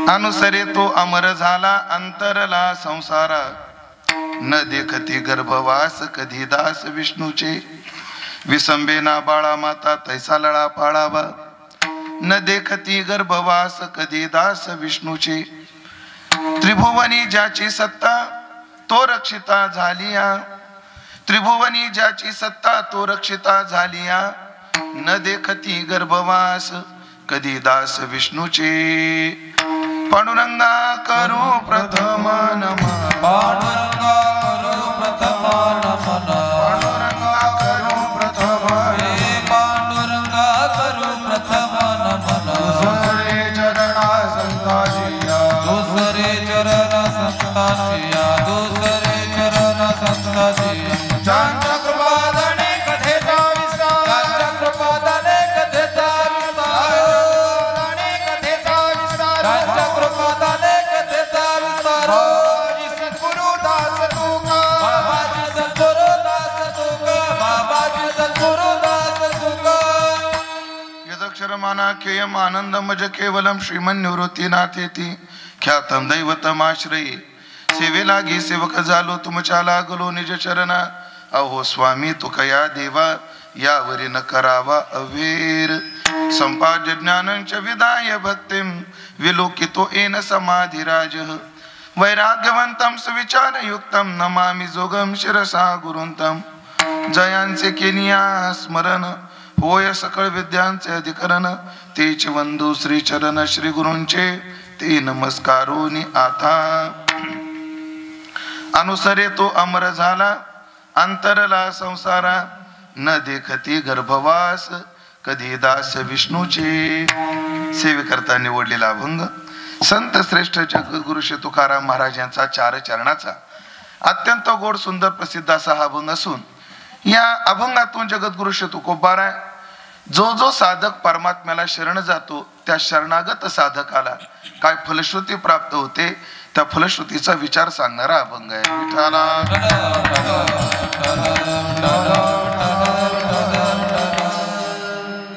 अनुसरे तो अमर झाला अंतरला संसारा, न देखती गर्भवास कधी दास विष्णूचे, विसंबेना बाळा माता तैसा लळा पाळावा, न देखती गर्भवास कधी दास विष्णूचे, त्रिभुवनी ज्याची सत्ता तो रक्षिता झालिया, त्रिभुवनी ज्याची सत्ता तो रक्षिता झालिया, न देखती गर्भवास कधी दास विष्णूचे, पांडुरंगा करू प्रथम नमः, पांडुरंगा करू प्रथम नमन, पांडुरंगा करू प्रथम, हे पांडुरंगा करू प्रथम नमन, दुसरे चरणा संताशिया, दुसरे चरण संताशिया, दुसरे चरण संताशिया, ज्यांच्या कृपादाने कथेचा विस्तार, ज्यांच्या कृपादाने कथेचा विस्तार, कथेचा विस्तार, ज्यांच्या कृपादाने कथेचा विस्तार, बाबाजी सद्गुरु दास तुका, बाबाजी सद्गुरु दास तुका, बाबाजी सद्गुरु दास तुका, यदक्षरमाना केयम आनंदम ज केवलम श्रीमन निवृत्ती नाथेती, ख्यातम दैवतमाश्रयी, सेवेलागी सेवक झालो तुमच्या लागलो निज चरणा, अहो स्वामी तुकया देवा यावरी न करावा अवेर, संपाद्य ज्ञानंच विदाय भक्तिम, विलोकितो येन समाधिराज, वैराग्यवंतम सुविचारयुक्तम नमामि जोगम शिरसा गुरुंतम, जयांचे केनिया स्मरण होय सकळ विद्यांचे अधिकरण, तेच वंदू श्री चरण श्री गुरूंचे ते नमस्कारोनी आता, अनुसरे तो अमर झाला अंतरला संसारा, न देखती गर्भवास कधी दास विष्णूचे, सेवेकरता निवडलेला अभंग संत श्रेष्ठ जगद्गुरु श्री तुकाराम महाराज यांचा 4 चरणाचा अत्यंत गोड सुंदर प्रसिद्ध असा हा अभंग असून, या अभंगातून जगद्गुरु श्री तुकोबारा जो जो साधक परमात्म्याला शरण जातो त्या शरणागत साधकाला काय फलश्रुती प्राप्त होते त्या फलश्रुतीचा विचार सांगणारा अभंग आहे. विठ्ठला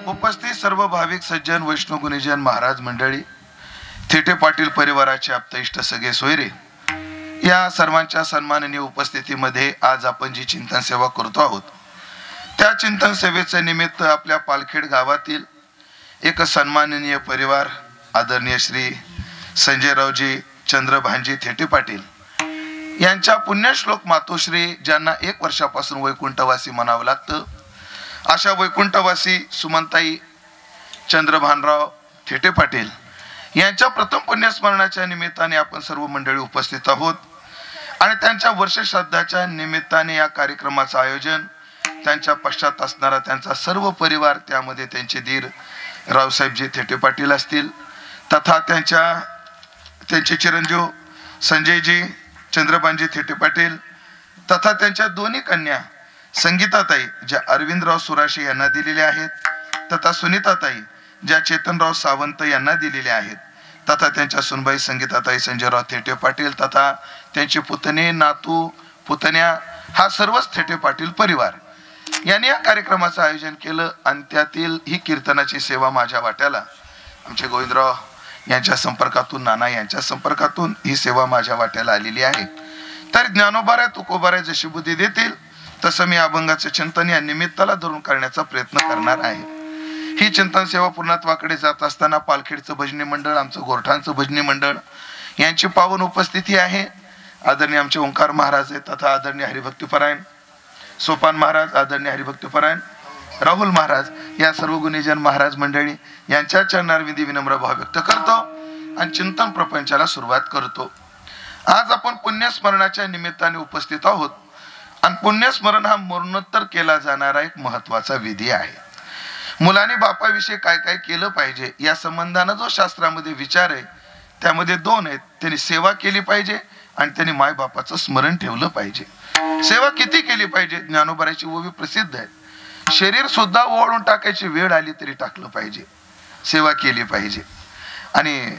उपस्थित सर्व भाविक सज्जन वैष्णव गुणीजन महाराज मंडळी, थेटे पाटील परिवाराचे आप्तइष्ट सगळे सोयरे, या सर्वांच्या सन्माननीय उपस्थितीमध्ये आज आपण जी चिंतन सेवा करतो आहोत त्या चिंतन सेवेचे निमित्त आपल्या पालखेड गावातील एक सन्माननीय परिवार आदरणीय श्री संजयरावजी चंद्रभानजी थेटे पाटील यांच्या पुण्यश्लोक मातोश्री, ज्यांना 1 वर्षापासून वैकुंठवासी म्हणावं लागतं, अशा वैकुंठवासी सुमनताई चंद्रभानराव थेटे पाटील यांच्या प्रथम पुण्यस्मरणाच्या निमित्ताने आपण सर्व मंडळी उपस्थित आहोत आणि त्यांच्या वर्षश्राद्धाच्या निमित्ताने या कार्यक्रमाचं आयोजन, त्यांच्या पश्चात असणारा त्यांचा सर्व परिवार, त्यामध्ये त्यांचे धीर रावसाहेबजी थेटे पाटील असतील, तथा त्यांचे चिरंजीव संजयजी चंद्रभानजी थेटे पाटील, तथा त्यांच्या दोन्ही कन्या संगीताताई ज्या अरविंदराव सुराशे यांना दिलेल्या आहेत, तथा सुनीताताई ज्या चेतनराव सावंत यांना दिलेल्या आहेत, तथा त्यांच्या सुनबाई संगीताताई संजयराव थेटे पाटील, तथा त्यांचे पुतणे नातू पुतण्या, हा सर्वच थेटे पाटील परिवार यांनी या कार्यक्रमाचं आयोजन केलं. आणि त्यातील ही कीर्तनाची सेवा माझ्या वाट्याला आमचे गोविंदराव यांच्या संपर्कातून, नाना यांच्या संपर्कातून ही सेवा माझ्या वाट्याला आलेली आहे. तर ज्ञानोबाराय तुकोबाराय जशी बुद्धी देतील तसं मी अभंगाचे चिंतन या निमित्ताला धरून करण्याचा प्रयत्न करणार आहे. ही चिंतन सेवा पूर्णत्वाकडे जात असताना पालखेडचं भजनी मंडळ, आमचं गोरठांचं भजनी मंडळ यांची पावन उपस्थिती आहे. आदरणीय आमचे ओंकार महाराज आहेत, तथा आदरणीय हरिभक्तीपरायण सोपान महाराज, आदरणीय हरिभक्तीपरायण राहुल महाराज, या सर्व गुणीजन महाराज मंडळी यांच्या चरणारविंदी विनम्र भाव व्यक्त करतो आणि चिंतन प्रपंचाला सुरुवात करतो. आज आपण पुण्यस्मरणाच्या निमित्ताने उपस्थित आहोत आणि पुण्यस्मरण हा मरणोत्तर केला जाणारा एक महत्वाचा विधी आहे. मुलाने बापाविषयी काय काय केलं पाहिजे या संबंधानं जो शास्त्रामध्ये विचार आहे त्यामध्ये 2 आहेत. त्यांनी सेवा केली पाहिजे आणि त्यांनी मायबापाचं स्मरण ठेवलं पाहिजे. सेवा किती केली पाहिजे? ज्ञानोबाराची ओवी प्रसिद्ध आहे, शरीर सुद्धा ओवाळून टाकायची वेळ आली तरी टाकलं पाहिजे, सेवा केली पाहिजे. आणि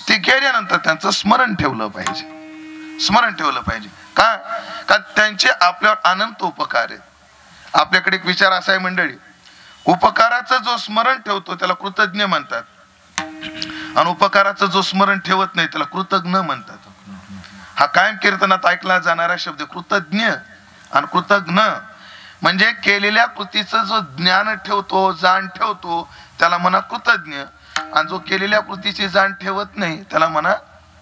ते केल्यानंतर त्यांचं स्मरण ठेवलं पाहिजे, स्मरण ठेवलं पाहिजे. का त्यांचे आपल्यावर अनंत उपकार आहेत. आपल्याकडे एक विचार असा आहे मंडळी, उपकाराचं जो स्मरण ठेवतो त्याला कृतज्ञ म्हणतात आणि उपकाराचं जो स्मरण ठेवत नाही त्याला कृतज्ञ म्हणतात. हा कायम कीर्तनात ऐकला जाणारा शब्द कृतज्ञ. आणि कृतज्ञ म्हणजे केलेल्या कृतीचं जो ज्ञान ठेवतो, जाण ठेवतो, त्याला म्हणा कृतज्ञ. आणि जो केलेल्या कृतीची जाण ठेवत नाही त्याला म्हणा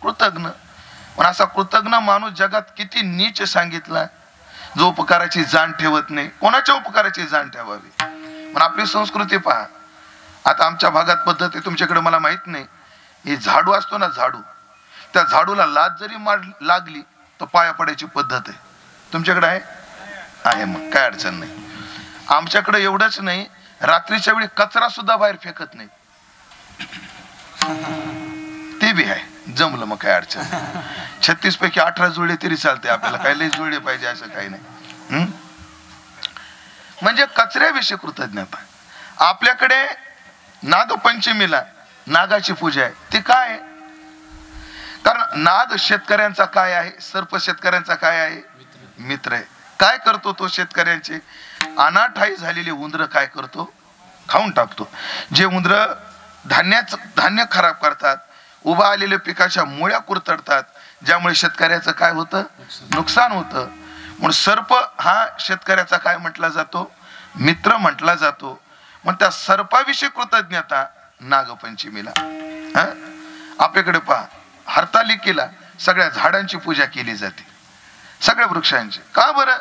कृतज्ञ. पण असा कृतज्ञ माणूस जगात किती नीच सांगितला, जो उपकाराची जाण ठेवत नाही. कोणाच्या उपकाराची जाण ठेवावी? पण आपली संस्कृती पहा. आता आमच्या भागात पद्धत आहे, तुमच्याकडे मला माहित नाही. हे झाडू असतो ना, झाडू, त्या झाडूला लात जरी लागली तर पाया पडायची पद्धत आहे. तुमच्याकडे आहे? मग काय अडचण नाही. आमच्याकडे एवढंच नाही, रात्रीच्या वेळी कचरा सुद्धा बाहेर फेकत नाही, ते बी आहे. जमलं मग काय अडचण नाही. 36 पैकी 18 जुळले तरी चालते आपल्याला, काही लई जुळले पाहिजे असं काही नाही. म्हणजे कचऱ्याविषयी कृतज्ञता. आपल्याकडे नागपंचमीला नागाची पूजा आहे. ती काय आहे? कारण नाग शेतकऱ्यांचा काय आहे? सर्प शेतकऱ्यांचा काय आहे? मित्र आहे. काय करतो तो? शेतकऱ्यांचे अनाठाई झालेली उंदरं काय करतो? खाऊन टाकतो. जे उंदरं धान्य खराब करतात, उभा आलेल्या पिकाच्या मुळ्या कुरतडतात, ज्यामुळे शेतकऱ्याचं काय होतं? नुकसान होतं. म्हणून सर्प हा शेतकऱ्याचा काय म्हटला जातो? मित्र म्हटला जातो. मग त्या सर्पाविषयी कृतज्ञता नागपंचमीला. आपल्याकडे पहा, हरतालिकेला सगळ्या झाडांची पूजा केली जाते, सगळ्या वृक्षांची. का बरं?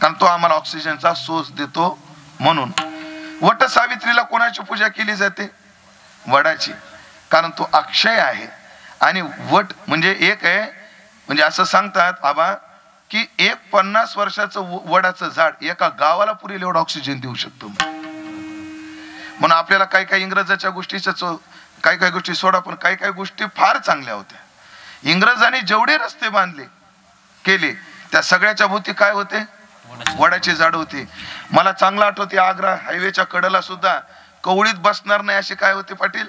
कारण तो आम्हाला ऑक्सिजनचा सोर्स देतो म्हणून. वट सावित्रीला कोणाची पूजा केली जाते? वडाची. कारण तो अक्षय आहे. आणि वट म्हणजे एक आहे, म्हणजे असं सांगतात आबा की 50 वर्षाचं वडाचं झाड एका गावाला पुरेल एवढा ऑक्सिजन देऊ शकतो. म्हणून आपल्याला काही काही इंग्रजाच्या गोष्टीचं काही काही गोष्टी सोडा, पण काही काही गोष्टी फार चांगल्या होत्या. इंग्रजांनी जेवढे रस्ते बांधले केले त्या सगळ्याच्या भोवती काय होते? वडाची झाड होती. मला चांगलं आठवते, आग्रा हायवेच्या कडेला सुद्धा कवळीत बसणार नाही असे काय होते पाटील?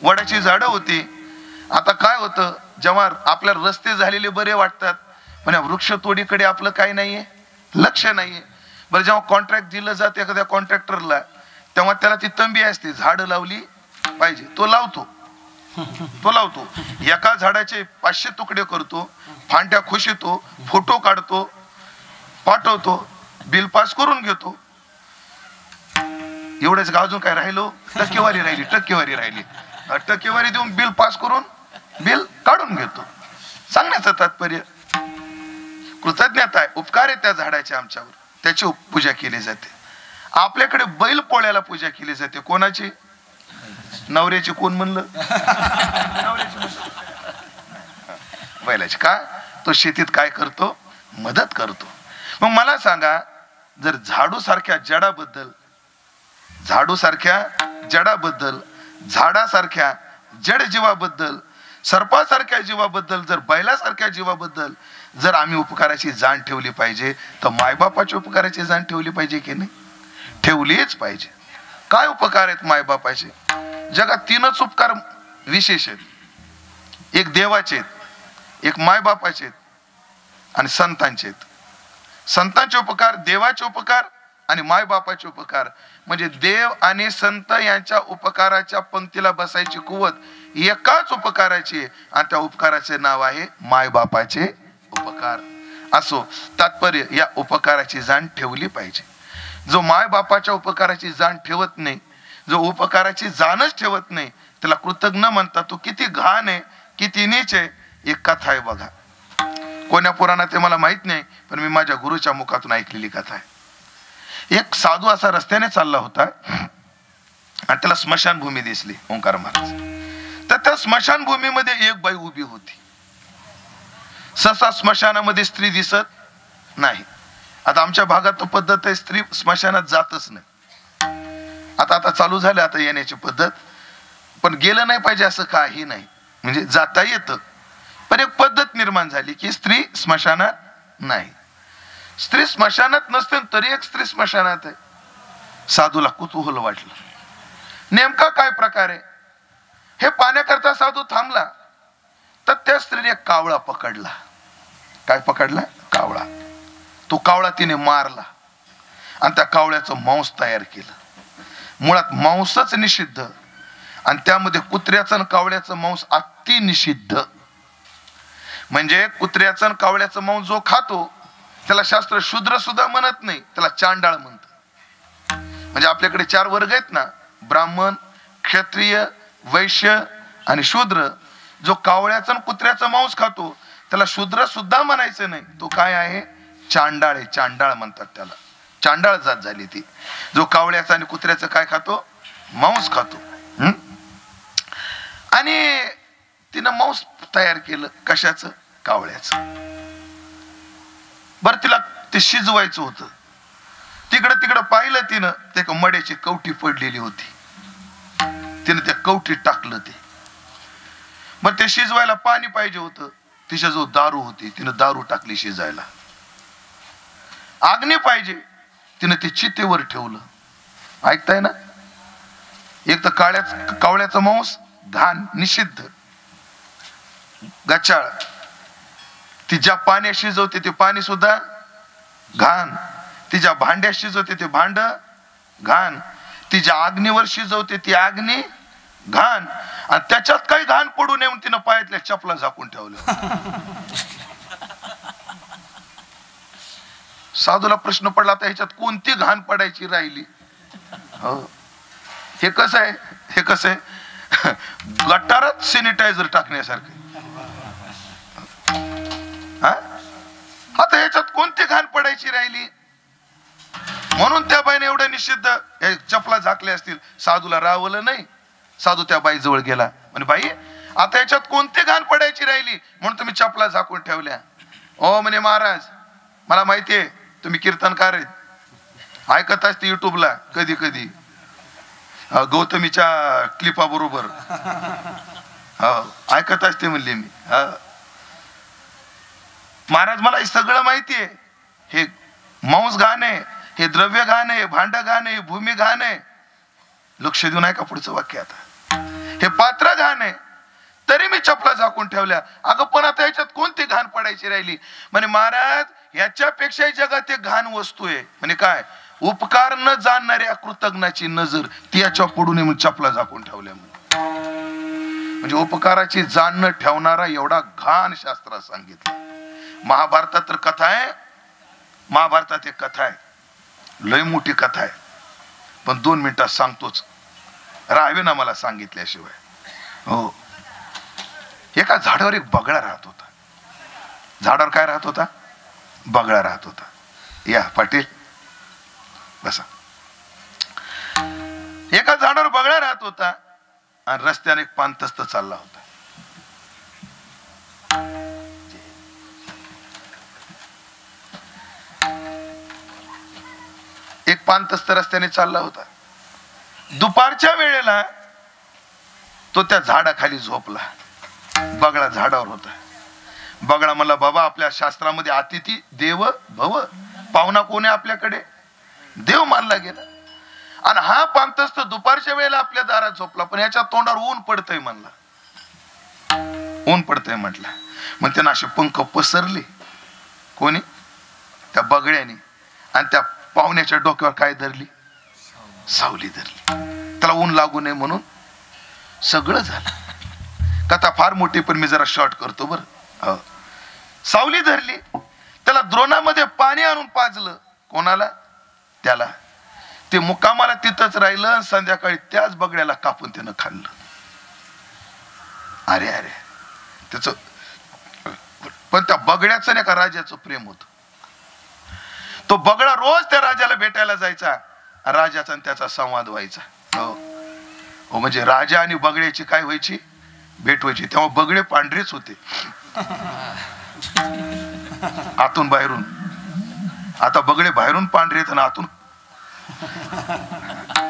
वडाची झाडं होती. आता काय होतं, जेव्हा आपल्याला रस्ते झालेले बरे वाटतात, पण वृक्ष तोडीकडे आपलं काही नाहीये, लक्ष नाहीये. बरं, जेव्हा कॉन्ट्रॅक्ट दिलं जाते एखाद्या कॉन्ट्रॅक्टरला, तेव्हा त्याला ती तंबी असते, झाडं लावली पाहिजे, तो लावतो. एका झाडाचे 500 तुकडे करतो, फांट्या खुशितो, फोटो काढतो, पाठवतो, बिल पास करून घेतो. एवढंच का? अजून काय राहिलो? टक्केवारी राहिली. टक्केवारी देऊन बिल पास करून बिल काढून घेतो. सांगण्याचं तात्पर्य कृतज्ञता आहे, उपकार आहे त्या झाडाचे आमच्यावर, त्याची पूजा केली जाते. आपल्याकडे बैल पोळ्याला पूजा केली जाते. कोणाची? नवऱ्याची. कोण म्हणलं? बैलाची. का? तो शेतीत काय करतो? मदत करतो. मग मला सांगा, जर झाडू सारख्या जडाबद्दल, झाडासारख्या जड जीवाबद्दल, सर्पासारख्या जीवाबद्दल, जर बैलासारख्या जीवाबद्दल जर आम्ही उपकाराची जाण ठेवली पाहिजे, तर मायबापाची उपकाराची जाण ठेवली पाहिजे की नाही? ठेवलीच पाहिजे. काय उपकार आहेत मायबापाचे? जगात 3च उपकार विशेष आहेत. एक देवाचे, एक मायबापाचे आणि संतांचे. संतांचे उपकार, देवाचे उपकार आणि मायबापाचे उपकार. म्हणजे देव आणि संत यांच्या उपकाराच्या पंक्तीला बसायची कुवत एकाच उपकाराची आहे, आणि त्या उपकाराचे नाव आहे मायबापाचे उपकार. असो, तात्पर्य या उपकाराची जाण ठेवली पाहिजे. जो मायबापाच्या उपकाराची जाण ठेवत नाही, जो उपकाराची जाणच ठेवत नाही, त्याला कृतज्ञ म्हणतात. तो किती घाण आहे, किती नीच आहे. एक कथा आहे बघा, कोण्या पुराणात ते मला माहित नाही, पण मी माझ्या गुरुच्या मुखातून ऐकलेली कथा आहे. एक साधू असा रस्त्याने चालला होता आणि त्याला स्मशानभूमी दिसली, ओंकार महाराज. तर त्या स्मशानभूमीमध्ये एक बाई उभी होती. सहसा स्मशानामध्ये स्त्री दिसत नाही. आता आमच्या भागात तो पद्धत आहे, स्त्री स्मशानात जातच नाही. आता चालू झालं आता येण्याची पद्धत, पण गेलं नाही पाहिजे असं काही नाही, म्हणजे जाता येतं. पण एक पद्धत निर्माण झाली की स्त्री स्मशानात नाही. स्त्री स्मशानात नसते तरी एक स्त्री स्मशानात आहे. साधूला कुतूहल वाटलं, नेमका काय प्रकार आहे हे पाहण्याकरता साधू थांबला. तर त्या स्त्रीने एक कावळा पकडला. काय पकडला? कावळा. तो कावळा तिने मारला आणि त्या कावळ्याचं मांस तयार केलं. मुळात मांसच निषिद्ध, आणि त्यामध्ये कुत्र्याचं आणि कावळ्याचं मांस अति निषिद्ध. म्हणजे कुत्र्याचं आणि कावळ्याचं मांस जो खातो त्याला शास्त्र शूद्र सुद्धा म्हणत नाही, त्याला चांडाळ म्हणतं. म्हणजे आपल्याकडे 4 वर्ग आहेत ना, ब्राह्मण, क्षत्रिय, वैश्य आणि शूद्र. जो कावळ्याचं आणि कुत्र्याचं मांस खातो त्याला शूद्र सुद्धा म्हणायचं नाही, तो काय आहे? चांडाळ आहे. चांडाळ म्हणतात त्याला, चांडाळ जात झाली ती. जो कावळ्याचं आणि कुत्र्याचं काय खातो? मांस खातो. आणि तिनं मांस तयार केलं. कशाचं? कावळ्याचं. बर तिला ते शिजवायचं होतं. तिकडं पाहिलं तिनं, ते मड्याची कवटी पडलेली होती. तिनं त्या कवटीत टाकलं ते. मग ते शिजवायला पाणी पाहिजे होतं. तिच्या जो दारू होती तिनं दारू टाकली शिजायला. अग्नी पाहिजे, तिनं ते चितेवर ठेवलं. ऐकताय ना? एक तर कावळ्याचं मांस घाण, निषिद्ध, गचाळ. ती ज्या पाण्यात शिजवते ते पाणी सुद्धा घाण. ती ज्या भांड्यात शिजवते ते भांड घाण. ती ज्या अग्नीवर शिजवते ती अग्नी घाण. आणि त्याच्यात काही घाण पडू नये म्हणून तिनं पायातल्या चपला झाकून ठेवल्या. साधूला प्रश्न पडला, आता ह्याच्यात कोणती घाण पडायची राहिली? हो, हे कसं आहे? हे कसं आहे? गटारात सॅनिटायझर टाकण्यासारखं. आता ह्याच्यात कोणती घाण पडायची राहिली? म्हणून त्या बाईने एवढं निषिद्ध चपला झाकल्या असतील. साधूला रावलं नाही. साधू त्या बाई जवळ गेला, म्हणे बाई आता याच्यात कोणती घाण पडायची राहिली म्हणून तुम्ही चपला झाकून ठेवल्या? ओ म्हणे महाराज, मला माहितीये तुम्ही कीर्तनकार आहेत, ऐकत असते युट्यूबला कधी कधी गौतमीच्या क्लिपा बरोबर ऐकत असते म्हणले मी. महाराज मला हे सगळं माहितीये. हे मांस घाण आहे, हे द्रव्य घाण आहे, भांड घाण आहे, भूमी घाण आहे. लक्ष देऊ नये का पुढचं वाक्य? आता हे पात्र घाण आहे तरी मी चपला झाकून ठेवल्या. अगं पण आता याच्यात कोणती घाण पडायची राहिली? म्हणे महाराज याच्यापेक्षाही जगात एक घाण वस्तू आहे. म्हणे काय? उपकार न जाणणाऱ्या कृतज्ञाची नजर, ती याच्या पडू नये म्हणून चपला झाकून ठेवल्या. म्हणजे उपकाराची जाण न ठेवणारा एवढा घाण शास्त्रात सांगितलं. महाभारतात तर कथा आहे. महाभारतात एक कथा आहे, लय मोठी कथा आहे, पण 2 मिनिटात सांगतोच, राहावे ना मला सांगितल्याशिवाय. हो, एका झाडावर एक बगळा राहत होता. झाडावर काय राहत होता? बगळा राहत होता. या पाटील बसा. एका झाडावर बगळा राहत होता आणि रस्त्याने एक पांतस्त चालला होता. एक पांतस्त रस्त्याने चालला होता. दुपारच्या वेळेला तो त्या झाडाखाली झोपला. बगळा झाडावर होता. बगळा म्हणला, बाबा आपल्या शास्त्रामध्ये अतिथी देव भव, पाहुणा कोण आहे आपल्याकडे? देव मानला गेला. आणि हा पांतस्त दुपारच्या वेळेला आपल्या दारात झोपला, पण याच्या तोंडावर ऊन पडतंय म्हणला. ऊन पडतंय म्हटला. मग त्यानं असे पंख पसरले. कोणी? त्या बगळ्याने. आणि त्या पाहुण्याच्या डोक्यावर काय धरली? सावली धरली. त्याला ऊन लागू नये म्हणून सगळं झालं. कथा फार मोठी, पण मी जरा शॉर्ट करतो बरं. सावली धरली. त्याला द्रोणामध्ये पाणी आणून पाजलं. कोणाला? त्याला. ते मुक्कामाला तिथंच राहिलं. संध्याकाळी त्याच बगड्याला कापून त्यानं खाल्लं. अरे अरे, त्याच पण त्या बगड्याचं नाही का राजाचं प्रेम होतं. तो बगळा रोज त्या राजाला भेटायला जायचा. राजाचा आणि त्याचा संवाद व्हायचा. हो, म्हणजे राजा आणि बगड्याची काय व्हायची? भेट व्हायची. तेव्हा बगडे पांढरेच होते आतून बाहेरून. आता बगडे बाहेरून पांढरे आहेत आणि आतून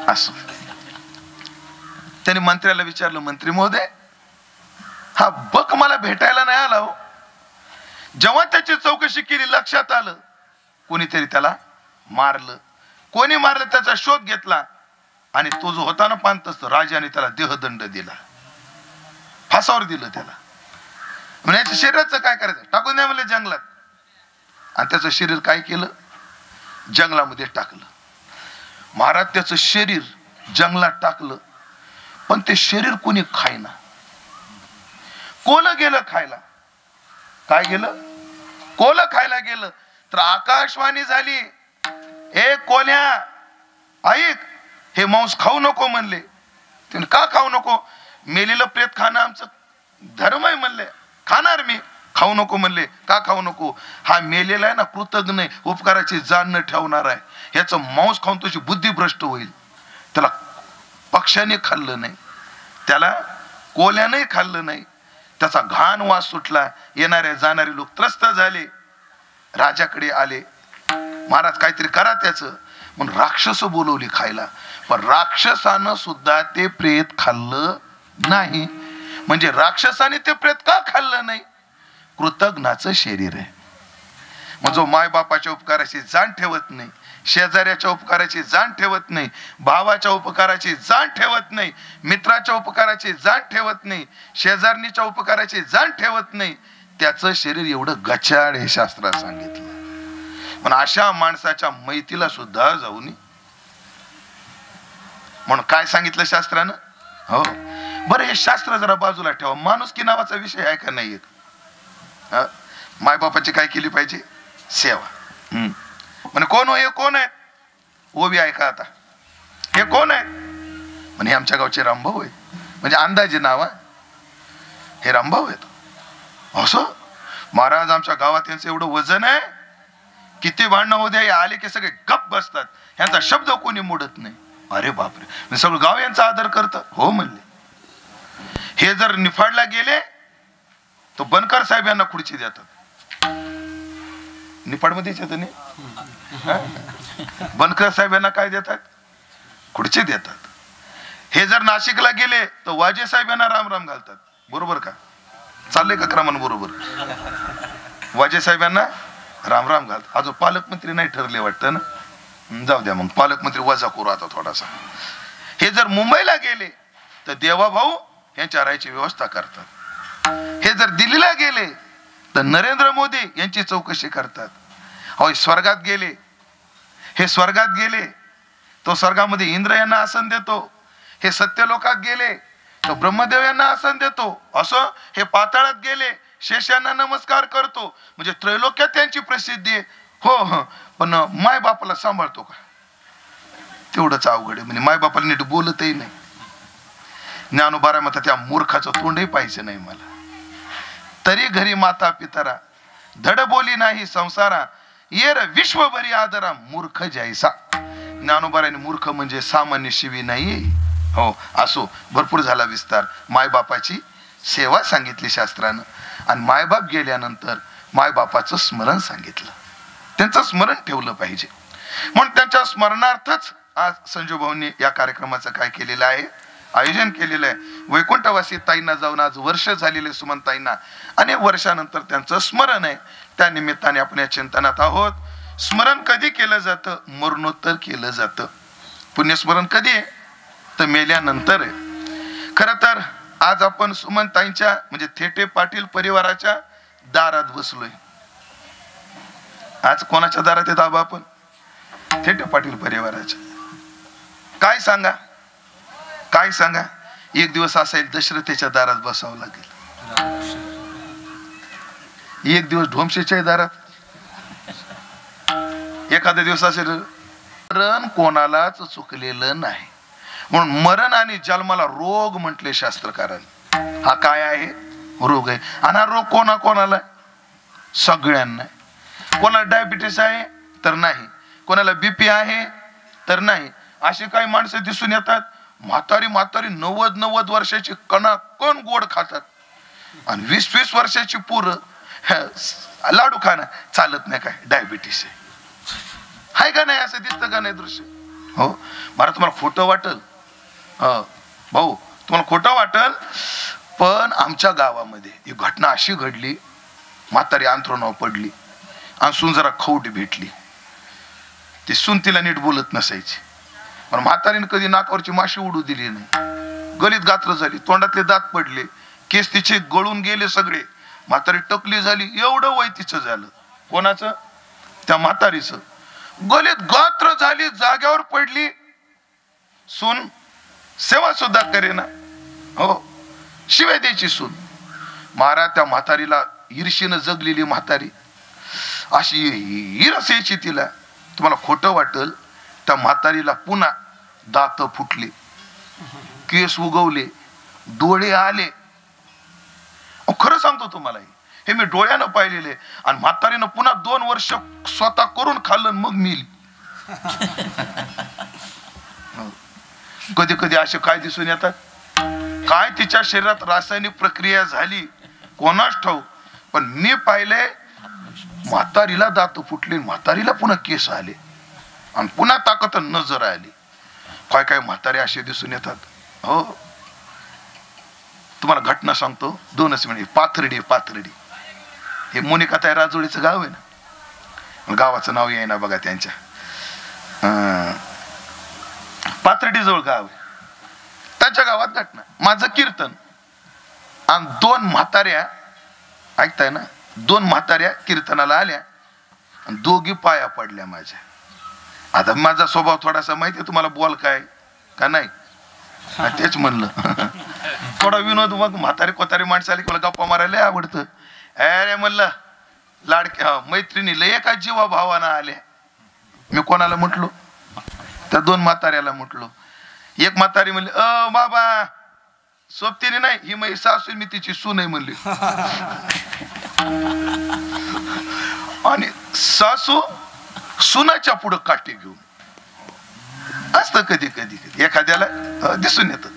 असं. त्याने मंत्र्याला विचारलं, मंत्री महोदय, हा बक मला भेटायला नाही आला हो. जेव्हा त्याची चौकशी केली लक्षात आलं कोणीतरी त्याला मारलं. कोणी मारलं त्याचा शोध घेतला आणि तो जो होता ना पांतस्त, राजाने त्याला देहदंड दिला. फासावर दिलं त्याला. म्हणजे याच्या शरीराचं काय करायचं? टाकून द्या म्हणलं जंगलात. आणि त्याचं शरीर काय केलं? जंगलामध्ये टाकलं. महाराज त्याचं शरीर जंगलात टाकलं. पण ते शरीर कोणी खायना. कोलं गेलं खायला. काय गेलं? कोलं खायला गेलं. तर आकाशवाणी झाली, ए कोल्या ऐक, हे मांस खाऊ नको म्हणले. तुम्ही का खाऊ नको? मेलेलं प्रेत खाणं आमचं धर्म आहे म्हणले. खाणार मी. खाऊ नको म्हणले. का खाऊ नको? हा मेलेला आहे ना, कृतज्ञ नाही, उपकाराची जाण न ठेवणार आहे. ह्याचं मांस खाऊन तुझी बुद्धी भ्रष्ट होईल. त्याला पक्ष्याने खाल्लं नाही, त्याला कोल्याने खाल्लं नाही, त्याचा घाण वास सुटला. येणारे जाणारे लोक त्रस्त झाले. राजाकडे आले, महाराज काहीतरी करा त्याचं. म्हणून राक्षस बोलवली खायला. पण राक्षसानं सुद्धा ते प्रेत खाल्लं नाही. म्हणजे राक्षसाने ते प्रेत का खाल्लं नाही? कृतज्ञाचं शरीर आहे. मग जो माय बापाच्या उपकाराची जाण ठेवत नाही, शेजाऱ्याच्या उपकाराची जाण ठेवत नाही, भावाच्या उपकाराची जाण ठेवत नाही, मित्राच्या उपकाराची जाण ठेवत नाही, शेजारणीच्या उपकाराची जाण ठेवत नाही, त्याचं शरीर एवढं गचाळ हे शास्त्रात सांगितलं. पण अशा माणसाच्या मैतीला सुद्धा जाऊ नये म्हणून काय सांगितलं शास्त्रानं? हो बरं, हे शास्त्र जरा बाजूला ठेवा. माणुसकी नावाचा विषय आहे का नाही? मायबापाची काय केली पाहिजे? सेवा. म्हणे कोण हो? हे कोण आहे? ओबी आहे का आता? हे कोण आहे? म्हणे आमच्या गावचे रामभाऊ आहे. म्हणजे अंदाजे नाव आहे, हे रामभाऊ आहेत. असं महाराज आमच्या गावात यांचं एवढं वजन आहे, किती भांडणं होऊ द्या, आले की सगळे गप बसतात, यांचा शब्द कोणी मोडत नाही. अरे बापरे, सगळं गाव यांचा आदर करतं. हो म्हणले. हे जर निफाडला गेले तर बनकर साहेब यांना खुर्ची देतात. निफाड मध्येच येत नाही, बनकर साहेब यांना काय देतात? खुर्ची देतात. हे जर नाशिकला गेले तर वाजे साहेब यांना राम राम घालतात. बरोबर का? चाललंय का क्रमानं बरोबर? वाजे साहेब यांना राम राम घालतात. अजून पालकमंत्री नाही ठरले वाटतं ना, जाऊ द्या मग, पालकमंत्री वजा करू आता थोडासा. हे जर मुंबईला गेले तर देवा भाऊ यांच्या राहायची व्यवस्था करतात. हे जर दिल्लीला गेले तर नरेंद्र मोदी यांची चौकशी करतात. अहो स्वर्गात गेले, हे स्वर्गात गेले तो स्वर्गामध्ये इंद्र यांना आसन देतो. हे सत्यलोकात गेले तर ब्रह्मदेव यांना आसन देतो. असं हे पाताळात गेले शेष यांना नमस्कार करतो. म्हणजे त्रैलोक्यात त्यांची प्रसिद्धी आहे. हो हो, पण माय बापाला सांभाळतो का? तेवढंच अवघड आहे. म्हणजे माय बापाला नीट बोलतही नाही. ज्ञानोबारा म्हणतात त्या मूर्खाचं तोंडही पाहिजे नाही मला. तरी घरी माता पितरा, धड बोली नाही संसारा, येर विश्वभरी आदरा मूर्ख जैसा. ज्ञानोबाराने मूर्ख म्हणजे सामान्य शिवी नाही. हो असो, भरपूर झाला विस्तार. मायबापाची सेवा सांगितली शास्त्रानं. आणि मायबाप गेल्यानंतर मायबापाचं स्मरण सांगितलं. त्यांचं स्मरण ठेवलं पाहिजे. म्हणून त्यांच्या स्मरणार्थच आज संजू भाऊंनी या कार्यक्रमाचं काय केलेलं आहे? आयोजन केलेलं आहे. वैकुंठवासी ताईंना जाऊन आज वर्ष झालेले सुमनताईंना अनेक वर्षानंतर त्यांचं स्मरण आहे. त्या निमित्ताने आपण या चिंतनात आहोत. स्मरण कधी केलं जातं? मरणोत्तर केलं जातं. पुण्यस्मरण कधी आहे? तर मेल्यानंतर आहे. खरं तर आज आपण सुमनताईंच्या म्हणजे थेटे पाटील परिवाराच्या दारात बसलोय. आज कोणाच्या दारात येत आबा आपण? थेटे पाटील परिवाराच्या. काय सांगा, काय सांगा? एक दिवस असा येईल दशरथेच्या दारात बसावं लागेल, एक दिवस ढोमशेच्या दारात, एखादा दिवस असेल. मरण कोणालाच चुकलेलं नाही. म्हणून मरण आणि जन्माला रोग म्हटले शास्त्रकारांनी. हा काय आहे? रोग आहे. आणि हा रोग कोणाला? सगळ्यांना. कोणाला डायबिटीस आहे तर नाही, कोणाला बीपी आहे तर नाही. अशी काही माणसं दिसून येतात म्हातारी 90 वर्षाची कणा कोण गोड खातात, आणि 20 वर्षाची पोरं लाडू खाणं चालत नाही. काय डायबिटीस आहे का नाही? असं दिसतं का नाही दृश्य? हो, मला तुम्हाला खोटं वाटल भाऊ, तुम्हाला खोटं वाटल, पण आमच्या गावामध्ये ही घटना अशी घडली. म्हातारी अंथरुणावर पडली आणि सून जरा खवट भेटली. ती सून तिला नीट बोलत नसायची, पण म्हातारीने कधी नाकावरची माशी उडू दिली नाही. गलीत गात्र झाली, तोंडातले दात पडले, केस तिचे गळून गेले सगळे. म्हातारी टकली झाली. एवढं वय तिचं झालं. कोणाचं? त्या म्हातारीचं. गलीत गात्र झाली, जाग्यावर पडली. सून सेवा सुद्धा करेना. हो, शिवाय द्यायची सून. महाराज त्या म्हातारीला ईर्षेनं जगलेली म्हातारी अशी ईरस यायची तिला. तुम्हाला खोटं वाटल, त्या म्हातारीला पुन्हा दात फुटले, केस उगवले, डोळे आले. खरं सांगतो तुम्हाला, हे मी डोळ्यानं पाहिलेले. आणि म्हातारीनं पुन्हा 2 वर्ष स्वतः करून खाल्लं मग मिली. कधी कधी असे काय दिसून येतात, काय तिच्या शरीरात रासायनिक प्रक्रिया झाली कोणाच ठाऊ. पण मी पाहिले म्हातारीला दात फुटले, म्हातारीला पुन्हा केस आले आणि पुन्हा ताकद नजर आली. काय काय म्हातारे असे दिसून येतात. हो, तुम्हाला घटना सांगतो 2च मिनिट. पाथर्डी हे मोनिकाताई राजोळीचं गाव आहे ना, गावाचं नाव येईना बघा त्यांच्या. पाथर्डी जवळ गाव आहे. त्याच्या गावात घटना, माझं कीर्तन आणि 2 म्हाताऱ्या, ऐकताय ना, 2 म्हाताऱ्या कीर्तनाला आल्या आणि दोघी पाया पडल्या माझ्या. आता माझा स्वभाव थोडासा माहिती तुम्हाला, बोल काय का नाही, तेच म्हणलं. थोडा विनोद. मग म्हातारे कोतारे माणसं आली मला गप्पा मारायला आवडतं. अरे म्हणलं लाडक्या मैत्रिणी लय एका जीवा भावानं आल्या. मी कोणाला म्हटलो, त्या 2 म्हाताऱ्याला म्हटलो. एक म्हातारी म्हणली, बाबा सोबतीने नाही, ही माझी सासू, मी तिची सून आहे म्हणली. आणि सासू सुनाच्या पुढं काठी घेऊन असतं. कधी कधी एखाद्याला दिसून येत.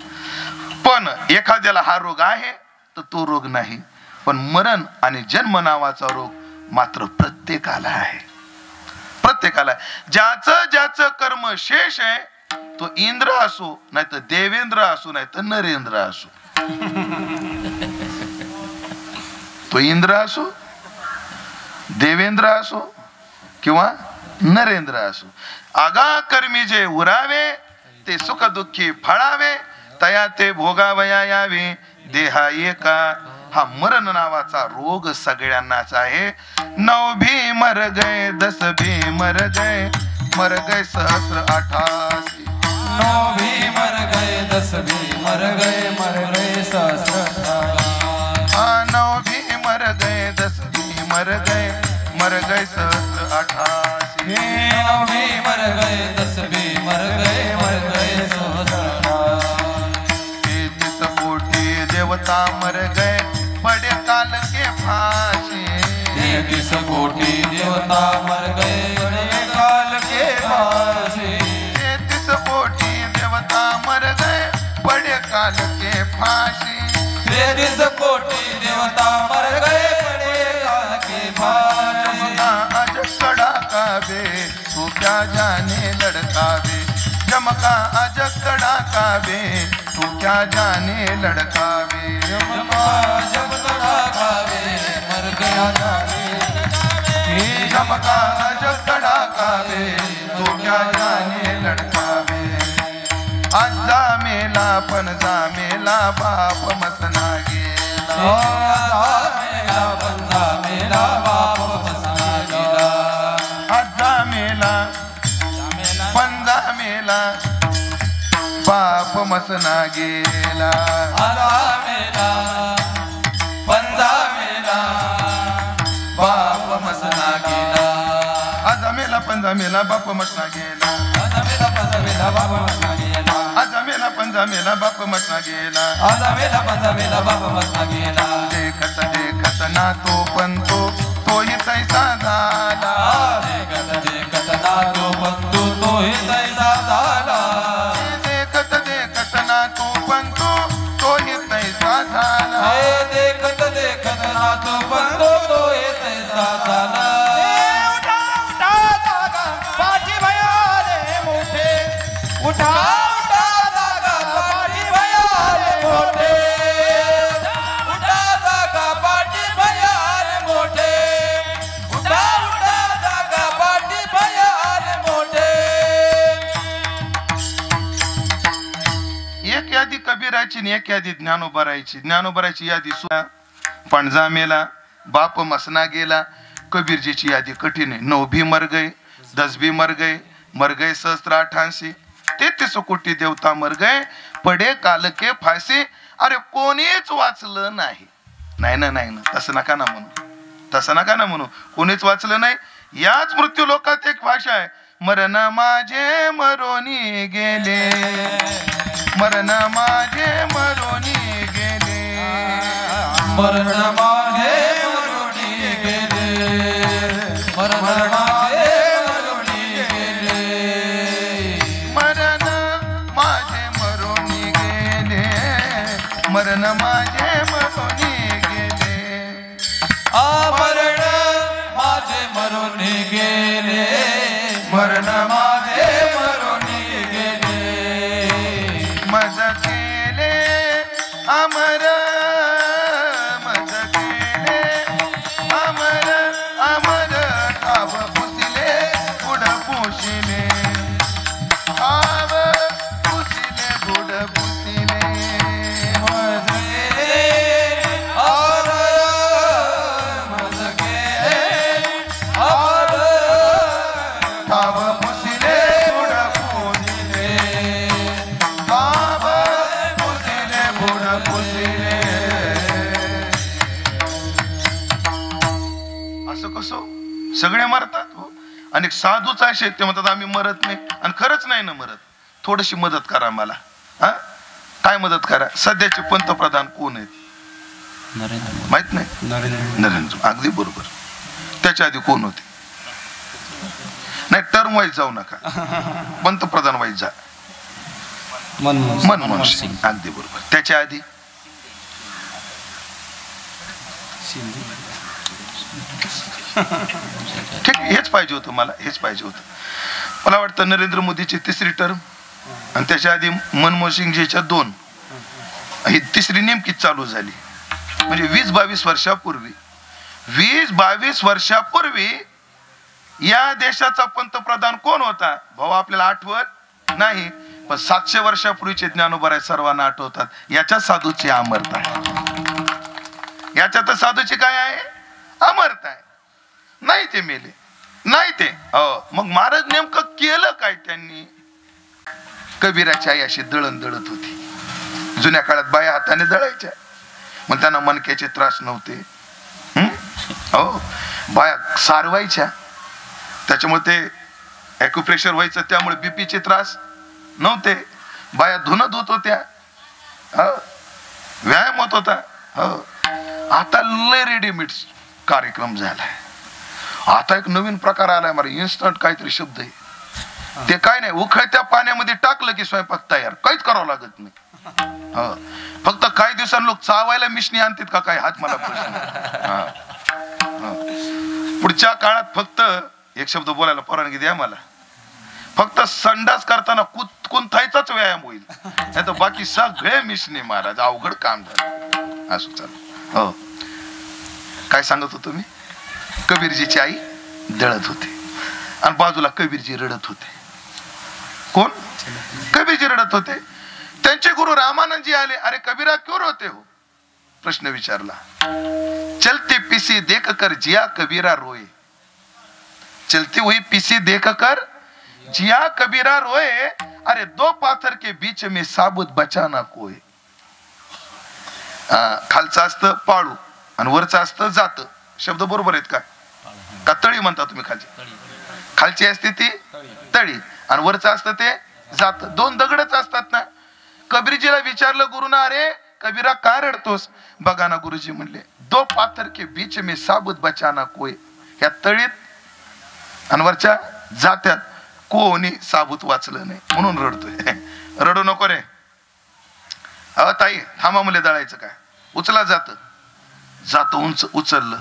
पण एखाद्याला हा रोग आहे तर तो रोग नाही. पण मरण आणि जन्म नावाचा रोग मात्र प्रत्येकाला आहे. प्रत्येकाला. ज्याचं कर्म शेष आहे तो इंद्र असो, नाही तर देवेंद्र असो, नाही तर नरेंद्र असो. तो इंद्र असो, देवेंद्र असो किंवा नरेंद्र असो. आगा कर्मी जे उरावे ते सुख दुःखी फळावे, तया ते भोगावया यावे देहा एका. हा मरण नावाचा रोग सगळ्यांनाच आहे. 9 भी मर गए, 10 भी मर गए सहस्र 88. 9 भी मर गए, 10 भी मर गए सहस्र 88. हाँ, 9 भी मर गए, 10 भी मर गए सहस्र 88. 9 भी मर गए, 10 भी मर गए सहस्र 88. 33 कोटि देवता मर गए बड़े काल के फांसी. 33 कोटि देवता मर गए बड़े काल के फांसी. 33 कोटि देवता मर गए बड़े काल के फांसी. 33 कोटि देवता मर गए बड़े काल के फांसी. आज कड़ा काबे तू क्या जाने लड़कावे. जमका आज कड़ा काबे तू क्या जाने लड़कावे. जब कड़ा कावे मर गया जाने. जमका जब कड़ा कावे तू क्या जाने लड़कावे. आज जामेला पण जामेला बाप मसना गेला. मेरा बाप मसना गेला. आज जामेला पण जामेला बाप मसना गेला. मेरा पंजा मेरा बाप मसना गेला. आज मेला पण जामेला बाप मसना गेला. मेरा पंजा मेरा बाप मसना गेला. आज मेला पण जामेला बाप मसना गेला. मेरा पंजा मेरा बाप मसना गेला. देखत देखत ना तो पण तोही तैसा झाला. देखत देखत ना तो बंधू तोही तैसा झाला. देखत देखत ना तो पण तोही तैसा झाला. देखत देखत ना तो बंधू तोही तैसा झाला. उठा उठा जागा पाठी भया रे मोठे. उठा उठा जागा पाठी भया रे मोठे. उठा जागा पाठी भया रे मोठे. उठा उठा जागा पाठी भया रे मोठे. एक यादी कबीराची आणि एक यादी ज्ञानोबारायची. ज्ञानोबारायची यादी पणजा मेला बाप मसना गेला. कबीरजीची यादी कठीण आहे. 9 भी मर गए, 10 भी मर गए सहस्त्र 88. 33 कोटि देवता मर गए पडे काल के फाशी. अरे कोणीच वाचलं नाही. नाही ना तसं नका ना म्हणू. कोणीच वाचलं नाही. याच मृत्यू लोकात एक भाषा आहे, मरण माझे मरोनी गेले, मरण माझे मरोनी गेले, मरण माझे मरोनी गेले, मरण माझे मरोनी गेले, मरण माझे मरोनी गेले, मरण माझे मरोनी गेले. मरण माझे मरोनी गेले, मरण माझे मरोनी गेले. मज केले अमर, मज केले अमर, अमर ठाव पुसिले बुड पुसिले, ठाव पुसिले बुड पुसिले. मज गेले अमर, मज गेले अमर, ठाव पुसिले बुड पुसिले, ठाव पुसिले बुड पुसिले. असं कसं सगळे मरतात हो. आणि साधूच असे ते म्हणतात आम्ही मरत नाही, आणि खरंच नाही ना मरत. थोडीशी मदत करा मला. हा काय मदत करा? सध्याचे पंतप्रधान कोण आहेत माहित नाही? नरेंद्र. अगदी बरोबर. त्याच्या आधी कोण होते? नाही, टर्म वाईज जाऊ नका, पंतप्रधान वाईज जा. मनमोहन सिंग. अगदी बरोबर. त्याच्या आधी ठीक, हेच पाहिजे होतं मला, हेच पाहिजे होतं. मला वाटतं नरेंद्र मोदीची तिसरी टर्म आणि त्याच्या आधी मनमोहन सिंगजीच्या 2, ही तिसरी नेमकीच चालू झाली. म्हणजे 20-22 वर्षापूर्वी, 20-22 वर्षापूर्वी या देशाचा पंतप्रधान कोण होता भाऊ? आपल्याला आठवत नाही, पण 700 वर्षापूर्वीचे ज्ञानोबा सर्वांना आठवतात. याच्या साधूची अमरता आहे. याच्यात साधूची काय आहे? अमरता आहे. नाही ते मेले, नाही ते. मग महाराज नेमकं केलं काय त्यांनी? कबीराची आई अशी दळण दळत होती. जुन्या काळात बाया हाताने दळायच्या, मग त्यांना मणक्याचे त्रास नव्हते. हो, बाया सारवायच्या, त्याच्यामुळे ते ॲक्युप्रेशर व्हायचं, त्यामुळे बीपीचे त्रास नव्हते. बाया धुणं धुत होत्या, व्यायाम होत होता. आता लय रेडीमेड कार्यक्रम झालाय. आता एक नवीन प्रकार आलाय, मला इन्स्टंट काहीतरी शब्द आहे. ते काय नाही, उखळत्या पाण्यामध्ये टाकलं की स्वयंपाक तयार, काहीच करावं लागत नाही. फक्त काही दिवसांनी लोक चावायला मिशनी आणतात का काय, हात मला प्रश्न. पुढच्या काळात फक्त एक शब्द बोलायला परवानगी द्या मला, फक्त संडास करताना कुंथायचाच व्यायाम होईल, नाही तर बाकी सगळे मिशनी. महाराज अवघड काम झालं. असं चालू. हो, काय सांगत होतो मी? कबीरजीची आई दळत होते आणि बाजूला कबीरजी रडत होते. कोण? कबीरजी रडत होते. त्यांचे गुरु रामानंदजी आले. अरे कबीरा क्यों रोते हो? प्रश्न विचारला. चलते पीसी देख कर जिया कबीरा रोए, चलती हुई पीसी देख कर जिया कबीरा रोए. अरे 2 पाथर के बीच में साबुत बचाना कोय. खालचं असतं पाळू आणि वरचं असतं जात. शब्द बरोबर आहेत का? का तळी म्हणता तुम्ही? खालची असते ती तळी आणि वरचं असतं ते जात. 2 दगडच असतात ना. कबीरजीला विचारलं गुरुना, अरे कबीरा का रडतोस? बघा ना गुरुजी म्हणले, 2 पाथर के बीच में साबुत बचाना कोय. ह्या तळीत आणि वरच्या जात्यात कोणी साबूत वाचलं नाही म्हणून रडतोय. रडू नको रे. ताई थांबा, मुले दळायचं काय? उचला जात उंच उचललं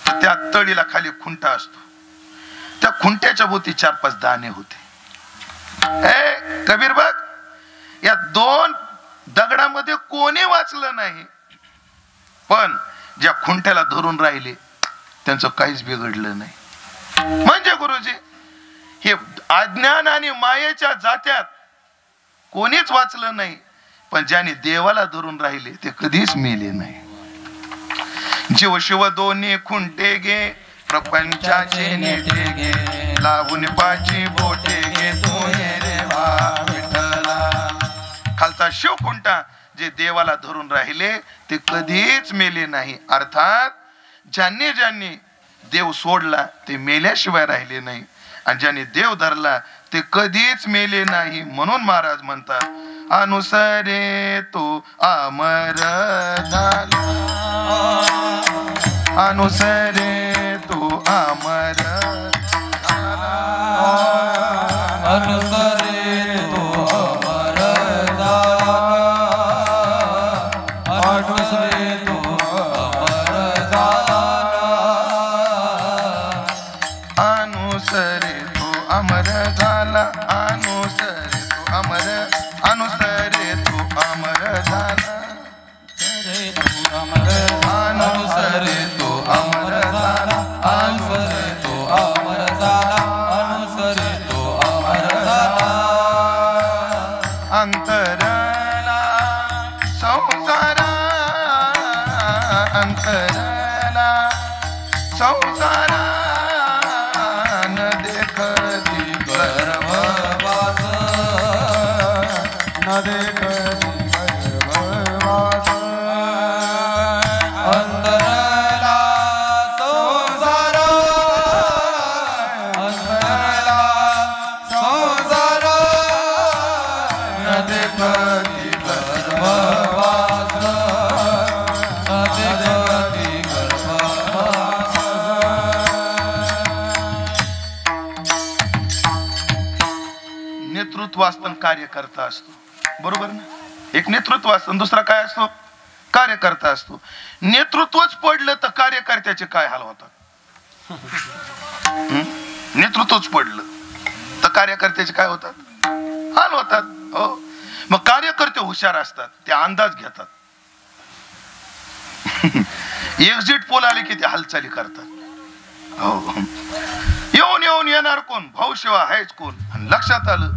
तर त्या तळीला खाली खुंटा असतो. त्या खुंट्याच्या भोवती 4-5 दाणे होते. कबीर बघ, या 2 दगडामध्ये कोणी वाचलं नाही, पण ज्या खुंट्याला धरून राहिले त्यांचं काहीच बिघडलं नाही. म्हणजे गुरुजी, हे अज्ञान आणि मायेच्या जात्यात कोणीच वाचलं नाही, पण ज्याने देवाला धरून राहिले ते कधीच मेले नाही. जीव शिव दोन्ही खुंटे गे, प्रपंचाचे नेटे गे, लावून पाची बोटे गे, तो रे वा विठ्ठला. म्हणतात शिवकुंठा, जे देवाला धरून राहिले ते कधीच मेले नाही. अर्थात ज्यांनी ज्यांनी देव सोडला ते मेल्याशिवाय राहिले नाही, आणि ज्यांनी देव धरला ते कधीच मेले नाही. म्हणून महाराज म्हणतात अनुसरे तो अमर झाला, अनुसरे तो अमर झाला, अनुसरे तो अमर झाला, अनुसरे तो अमर झाला, अनुसरे तो अमर झाला, अनुसरे तो अमर, अनुसरे तो अमर झाला, अनुसरे तो अमर झाला, अनुसरे तो अमर झाला, अनुसरे तो अमर झाला, अनुसरे तो अमर झाला. अंतरला संसारा, अंतरला संसारा न देखती गर्भवास, न देखती गर्भवास, अंतरला संसार, अंतरला संसार, न देखती गर्भवास, न देखती गर्भवास. नेतृत्व असतं कार्यकर्ता असतो, बरोबर ना? एक नेतृत्व असतं, दुसरा काय असतो? कार्यकर्ता असतो. नेतृत्वच पडलं तर कार्यकर्त्याचे काय हाल होतात? नेतृत्वच पडलं तर कार्यकर्त्याचे काय होतात? हाल होतात. हो, मग कार्यकर्ते हुशार असतात, ते अंदाज घेतात. एक्झिट पोल आले की ते हालचाली करतात. हो, येऊन येऊन येणार कोण? भाऊ शिवा आहेच कोण? आणि लक्षात आलं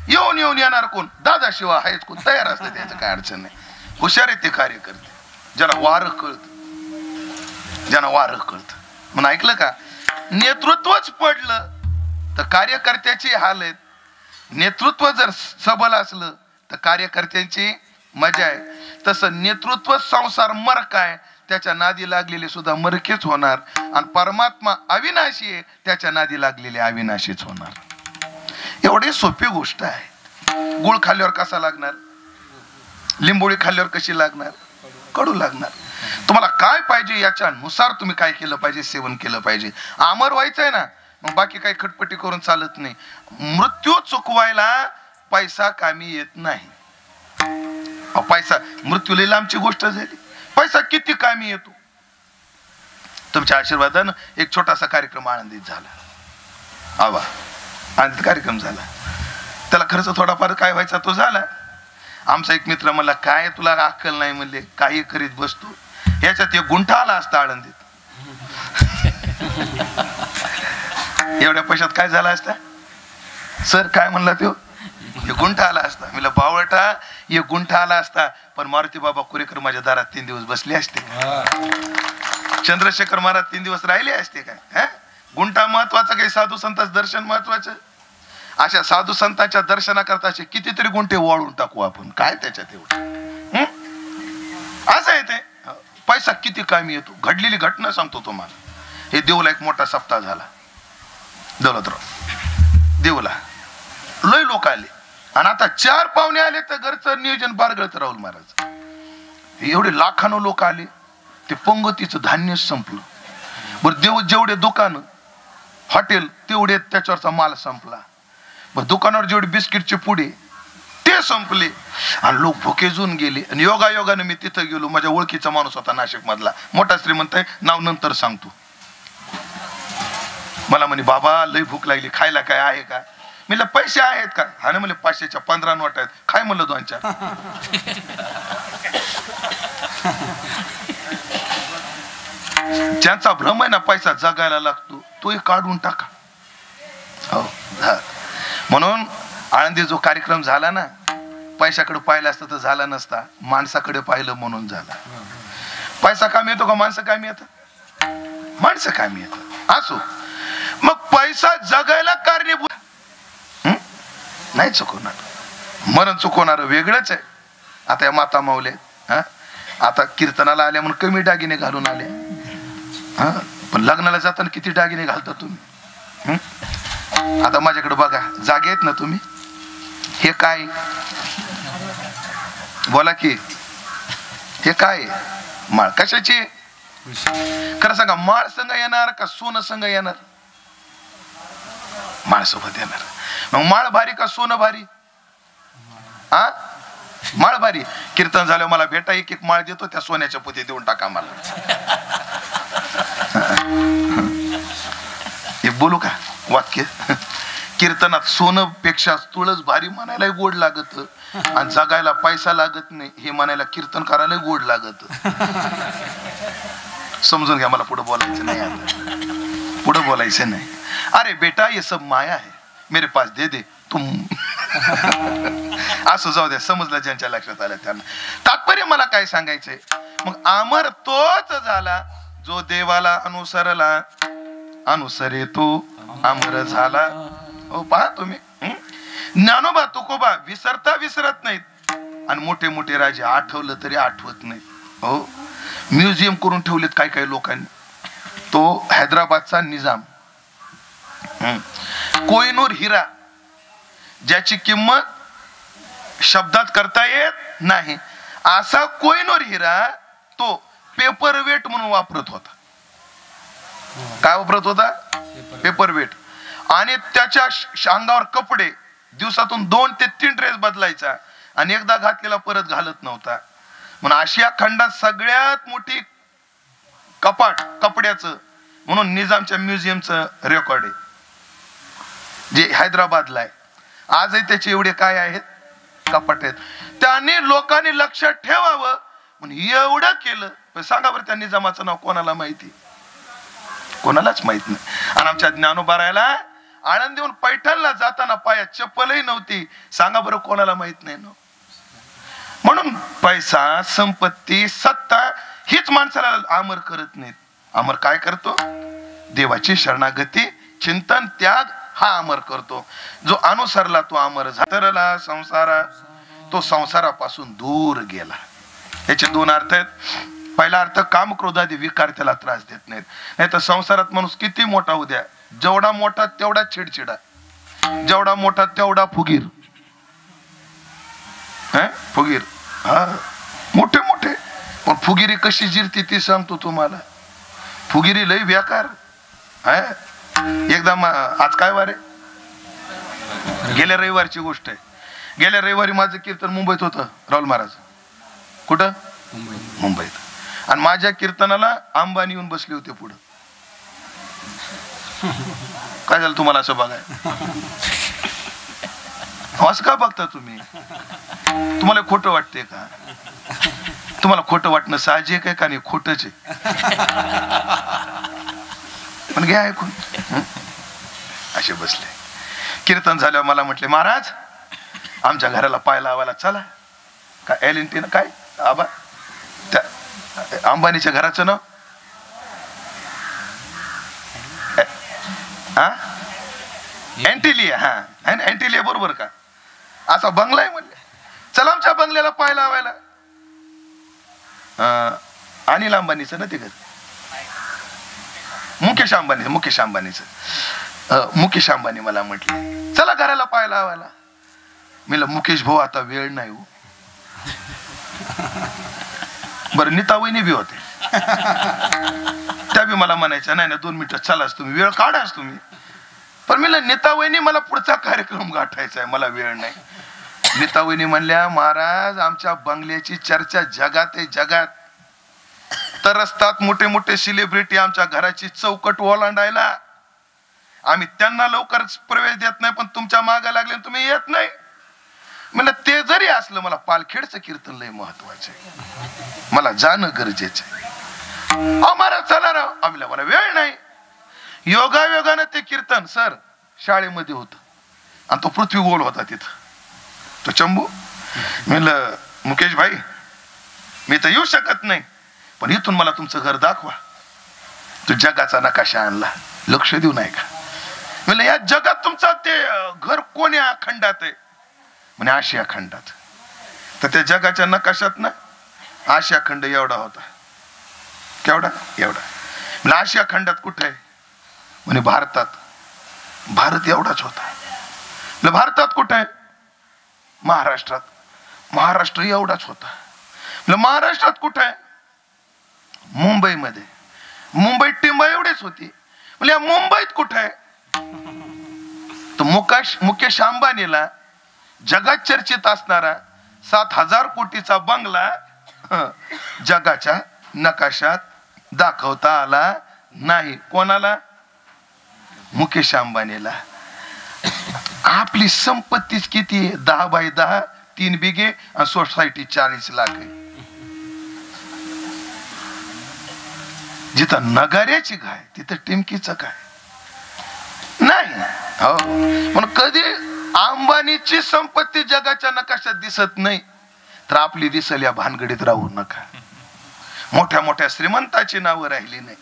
येऊन येऊन येणार कोण? दादा शिवा आहेच कोण? तयार असतं, त्याचं काय अडचण नाही. हुशार आहेत ते कार्यकर्ते, ज्याला वारं कळत, ज्यांना वारं कळत. म्हणून ऐकलं का? नेतृत्वच पडलं तर कार्यकर्त्याची हाल आहेत. नेतृत्व जर सबल असलं तर कार्यकर्त्यांची मजा आहे. तसं नेतृत्व संसार मरक आहे, त्याच्या नादी लागलेले सुद्धा मरकेच होणार, आणि परमात्मा अविनाशी आहे, त्याच्या नादी लागलेले अविनाशीच होणार. एवढी सोपी गोष्ट आहे. गुळ खाल्ल्यावर कसा लागणार? लिंबोळी खाल्ल्यावर कशी लागणार? कडू लागणार. तुम्हाला काय पाहिजे याच्यानुसार तुम्ही काय केलं पाहिजे, सेवन केलं पाहिजे. अमर व्हायचंय ना, मग बाकी काही खटपटी करून चालत नाही. मृत्यू चुकवायला पैसा कामी येत नाही. पैसा मृत्यू लई लांबची गोष्ट झाली. पैसा किती कामी येतो? तुमच्या आशीर्वादानं एक छोटासा कार्यक्रम आनंदित झाला. आवा आनंदित कार्यक्रम झाला. त्याला खर्च थोडाफार काय व्हायचा तो झाला. आमचा एक मित्र म्हणला, काय तुला अक्कल नाही? म्हणले, काही करीत बसतो, याच्यात एक गुंठा आला असता आळंदीत. एवढ्या पैशात काय झाला असता? सर काय म्हणला तो? एक गुंठा आला असता. म्हणलं, बावळटा, एक गुंठा आला असता, पण मारुती बाबा कुरेकर माझ्या दारात 3 दिवस बसले असते, चंद्रशेखर महाराज 3 दिवस राहिले असते काय? गुंठा महत्वाचा काही साधू संतांचं दर्शन महत्वाचं? अशा साधू संतांच्या दर्शनाकरता असे कितीतरी गुंठे वाळून टाकू आपण, काय त्याच्यात एवढं? असं आहे ते. पैसा किती कामी येतो. घडलेली घटना सांगतो तुम्हाला. हे देऊला एक मोठा सप्ताह झाला, दौलतराव देऊला. लय लोक आले, आणि आता 4 पाहुणे आले तर घरचं नियोजन बारगळत. राहुल महाराज एवढे लाखानो लोक आले, ते पंगतीचं धान्य संपलं. बरं, देव जेवढे दुकान हॉटेल तेवढे त्याच्यावरचा माल संपला. बरं, दुकानावर जेवढे बिस्किटचे पुडे ते संपले, आणि लोक भुकेजून गेले. आणि योगायोगाने मी तिथं गेलो. माझ्या ओळखीचा माणूस होता नाशिक मधला, मोठा श्रीमंत आहे, नाव नंतर सांगतो. मला म्हणे, बाबा लय भूक लागली, खायला काय आहे का? म्हणलं, पैसे आहेत का? हा ना, म्हणले 500च्या 15 नोट आहेत, काय? म्हणलं 2-4. ज्यांचा भ्रम आहे ना पैसा जगायला लागतो, तोही काढून टाका. हो, म्हणून आळंदी जो कार्यक्रम झाला ना, पैशाकडे पाहिलं असतं तर झाला नसता, माणसाकडे पाहिलं म्हणून झाला. पैसा कामी येतो का माणसं कामी येतात? माणसं कामी येतात. असो, मग पैसा जगायला कारणीभूत नाही चुकवणार. मरण चुकवणार वेगळंच आहे, आता या माता माऊले हा आता कीर्तनाला आल्या म्हणून कमी दागिने घालून आले हा, पण लग्नाला जाताना किती दागिने घालता तुम्ही? आता माझ्याकडे बघा, जागे आहेत ना तुम्ही? हे काय बोला की, हे काय माळ कशाची? खरं सांगा, माळ संघ येणार का सोनं संघ येणार? माळ सोबत येणार. मग माळ भारी का सोनं भारी? हा, माळ भारी. कीर्तन झालं मला भेटा, एक एक माळ देतो, त्या सोन्याच्या पोते देऊन टाका मला. हे बोलू का वाक्य? कीर्तनात सोनं पेक्षा तुळस भारी म्हणायला गोड लागत आणि जगायला पैसा लागत नाही हे म्हणायला कीर्तन करायला गोड लागत. समजून घ्या, मला पुढे बोलायचं नाही, आता पुढे बोलायचं नाही. अरे बेटा ये सब माया है, मेरे पास दे दे तुम. असं जाऊ द्या, समजलं ज्यांच्या लक्षात आलं त्यांना. तात्पर्य मला काय सांगायचंय, मग अमर तोच झाला जो देवाला अनुसरला, अनुसरे तो अमर झाला. हो पहा तुम्ही, ज्ञानोबा तुकोबा विसरता विसरत नाहीत आणि मोठे मोठे राजे आठवलं तरी आठवत नाहीत. हो, म्युझियम करून ठेवलेत काय काय लोकांनी. तो हैदराबादचा निजाम, कोहिनूर हिरा, ज्याची किंमत शब्दात करता येत नाही, असा कोहिनूर हिरा तो पेपर वेट म्हणून वापरत होता. काय वापरत होता? Paper weight. आणि त्याच्या अंगावर कपडे दिवसातून 2 ते 3 ड्रेस बदलायचा आणि एकदा घातलेला परत घालत नव्हता. म्हणून आशिया खंडात सगळ्यात मोठी कपाट कपड्याचं म्हणून निजामच्या म्युझियमचं रेकॉर्ड आहे, जे हैदराबादला आहे. आजही त्याचे एवढे काय आहेत, कपाट आहेत. त्याने लोकांनी लक्षात ठेवावं म्हणून एवढं केलं. पण सांगा बरं, त्या निजामाचं नाव कोणाला माहिती? कोणालाच माहित नाही. आणि आमच्या ज्ञानोबारायला आळंदीहून पैठणला जाताना पायात चप्पलही नव्हती. सांगा बरं, कोणाला माहित नाही ना? म्हणून पैसा, संपत्ती, सत्ता हीच माणसाला अमर करत नाहीत. अमर काय करतो? देवाची शरणागती, चिंतन, त्याग हा अमर करतो. जो अनुसरला तो अमर झाला. संसारा, तो संसारापासून दूर गेला. याचे 2 अर्थ आहेत. पहिला अर्थ, काम क्रोधादी विकार त्याला त्रास देत नाहीत. नाही तर संसारात माणूस किती मोठा होऊ द्या, जेवढा मोठा तेवढा चिडचिडा, जेवढा मोठा तेवढा फुगीर. फुगीर, हा, मोठे मोठे. पण फुगिरी कशी जिरती ती सांगतो तुम्हाला. फुगिरी लई बेकार. एकदा आज काय वारे, गेल्या रविवारची गोष्ट आहे. गेल्या रविवारी माझं कीर्तन मुंबईत होतं, राहुल महाराज. कुठं? मुंबईत. आणि माझ्या कीर्तनाला अंबानी येऊन बसले होते पुढं. काय झालं तुम्हाला असं बघाय? असं का बघता तुम्ही? तुम्हाला खोटं वाटते का? तुम्हाला खोटं वाटणं साहजिक आहे का? नाही, खोटच आहे. पण घ्या ऐकून. असे बसले. कीर्तन झाल्यावर मला म्हटले, महाराज आमच्या घराला पाय लावायला चला. काय LNT ना काय आबा, त्या अंबानीच्या घराचं नाव एंटिलिया. हा, एंटिलिया बरोबर का? असा बंगला आहे म्हणले. चला आमच्या बंगल्याला पाय लावायला. अनिल अंबानीचं ना ते घर, मुकेश अंबानी मला म्हटले चला घराला पाय लावायला. मी मुकेश भाऊ आता वेळ नाही हो. बरं, नीता वहिनी बी होते, त्या बी मला म्हणायच्या नाही 2 मिनिटं चलाच तुम्ही, वेळ काढाच तुम्ही. पण मी नीता वहिनी मला पुढचा कार्यक्रम गाठायचा आहे, मला वेळ नाही. नीता वहिनी म्हणल्या, महाराज आमच्या बंगल्याची चर्चा जगात आहे, जगात. तर रस्त्यात मोठे मोठे सेलिब्रिटी आमच्या घराची चौकट ओलांडायला. आम्ही त्यांना लवकर प्रवेश देत नाही, पण तुमच्या मागे लागले तुम्ही येत नाही. म्हणलं ते जरी असलं, मला पालखेडचं कीर्तन लय महत्वाचं आहे, मला जाणं गरजेचं आहे. आम्हाला चला राव, आम्हाला मला वेळ नाही. योगायोगानं ते कीर्तन सर शाळेमध्ये होतं आणि तो पृथ्वी गोल होता तिथं, तो चंबू. म्हणलं मुकेश भाई मी तर येऊ शकत नाही, पण इथून मला तुमचं घर दाखवा. तू जगाचा नकाशा आणला, लक्ष देऊ नाही का? म्हणलं या जगात तुमचं ते घर कोण्या खंडात आहे? म्हणे आशिया खंडात. तर त्या जगाच्या नकाशात ना आशिया खंड एवढा होता. केवढा? एवढा. म्हणजे आशिया खंडात कुठे आहे? म्हणे भारतात. भारत एवढाच होता. म्हणजे भारतात कुठे आहे? महाराष्ट्रात. महाराष्ट्र एवढाच होता. म्हणजे महाराष्ट्रात कुठे आहे? मुंबईमध्ये. मुंबईत टिंबा एवढीच होती. म्हणजे मुंबईत कुठे आहे? तर मुकेश अंबानीला जगात चर्चित असणारा 7,000 कोटीचा बंगला जगाच्या नकाशात दाखवता आला नाही. कोणाला? मुकेश अंबानीला. आपली संपत्तीच किती आहे? 10 बाय 10, 3 बिघे आणि सोसायटी 40 लाख आहे. जिथं नगाऱ्याची गाय तिथं टिमकीचं काय नाही. हो, पण कधी अंबानीची संपत्ती जगाच्या नकाशात दिसत नाही तर आपली दिसल या भानगडीत राहू नका. मोठ्या मोठ्या श्रीमंताची नावं राहिली नाही,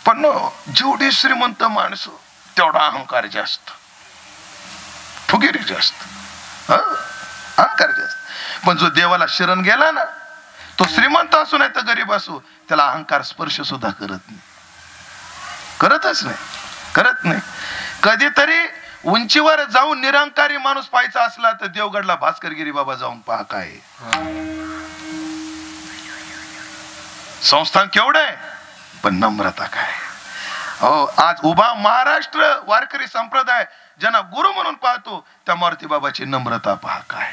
पण जेवढी श्रीमंत माणसं तेवढा अहंकार जास्त, फुगिरी जास्त, अहंकार जास्त. पण जो देवाला शरण गेला ना, तो श्रीमंत असू नाही तर गरीब असू, त्याला अहंकार स्पर्श सुद्धा करत नाही. करतच नाही, करत नाही. कधीतरी उंचीवर जाऊन निरंकारी माणूस पाहायचा असला तर देवगडला भास्करगिरी बाबा जाऊन पहा. काय संस्थान केवढं आहे, पण नम्रता काय. हो, आज उभा महाराष्ट्र वारकरी संप्रदाय ज्यांना गुरु म्हणून पाहतो त्या मारुती बाबाची नम्रता पहा. काय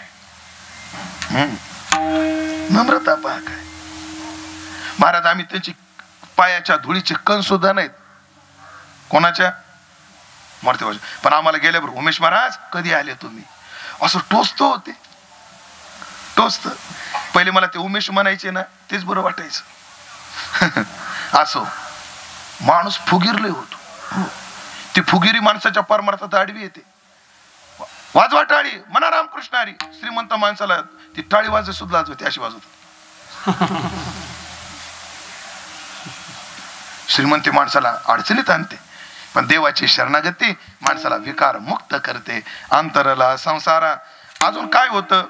नम्रता पहा. काय महाराज, आम्ही त्यांची पायाच्या धुळीचे कण सुद्धा नाहीत. कोणाच्या? मारुती बाबा. पण आम्हाला गेल्याबरोबर उमेश महाराज कधी आले तुम्ही असं टोचतो होते. टोचत पहिले मला ते उमेश म्हणायचे ना, तेच बरं वाटायचं. असो, माणूस फुगिरले होतो. ती फुगिरी माणसाच्या परमार्थात आडवी येते. वाजवा टाळी, म्हणा रामकृष्ण हरी. श्रीमंत माणसाला ती टाळी वाजत सुद्धा वाजवते, अशी वाजवत. श्रीमंती माणसाला अडचणीत आणते, पण देवाची शरणागती माणसाला विकार मुक्त करते. अंतराला संसारा अजून काय होतं?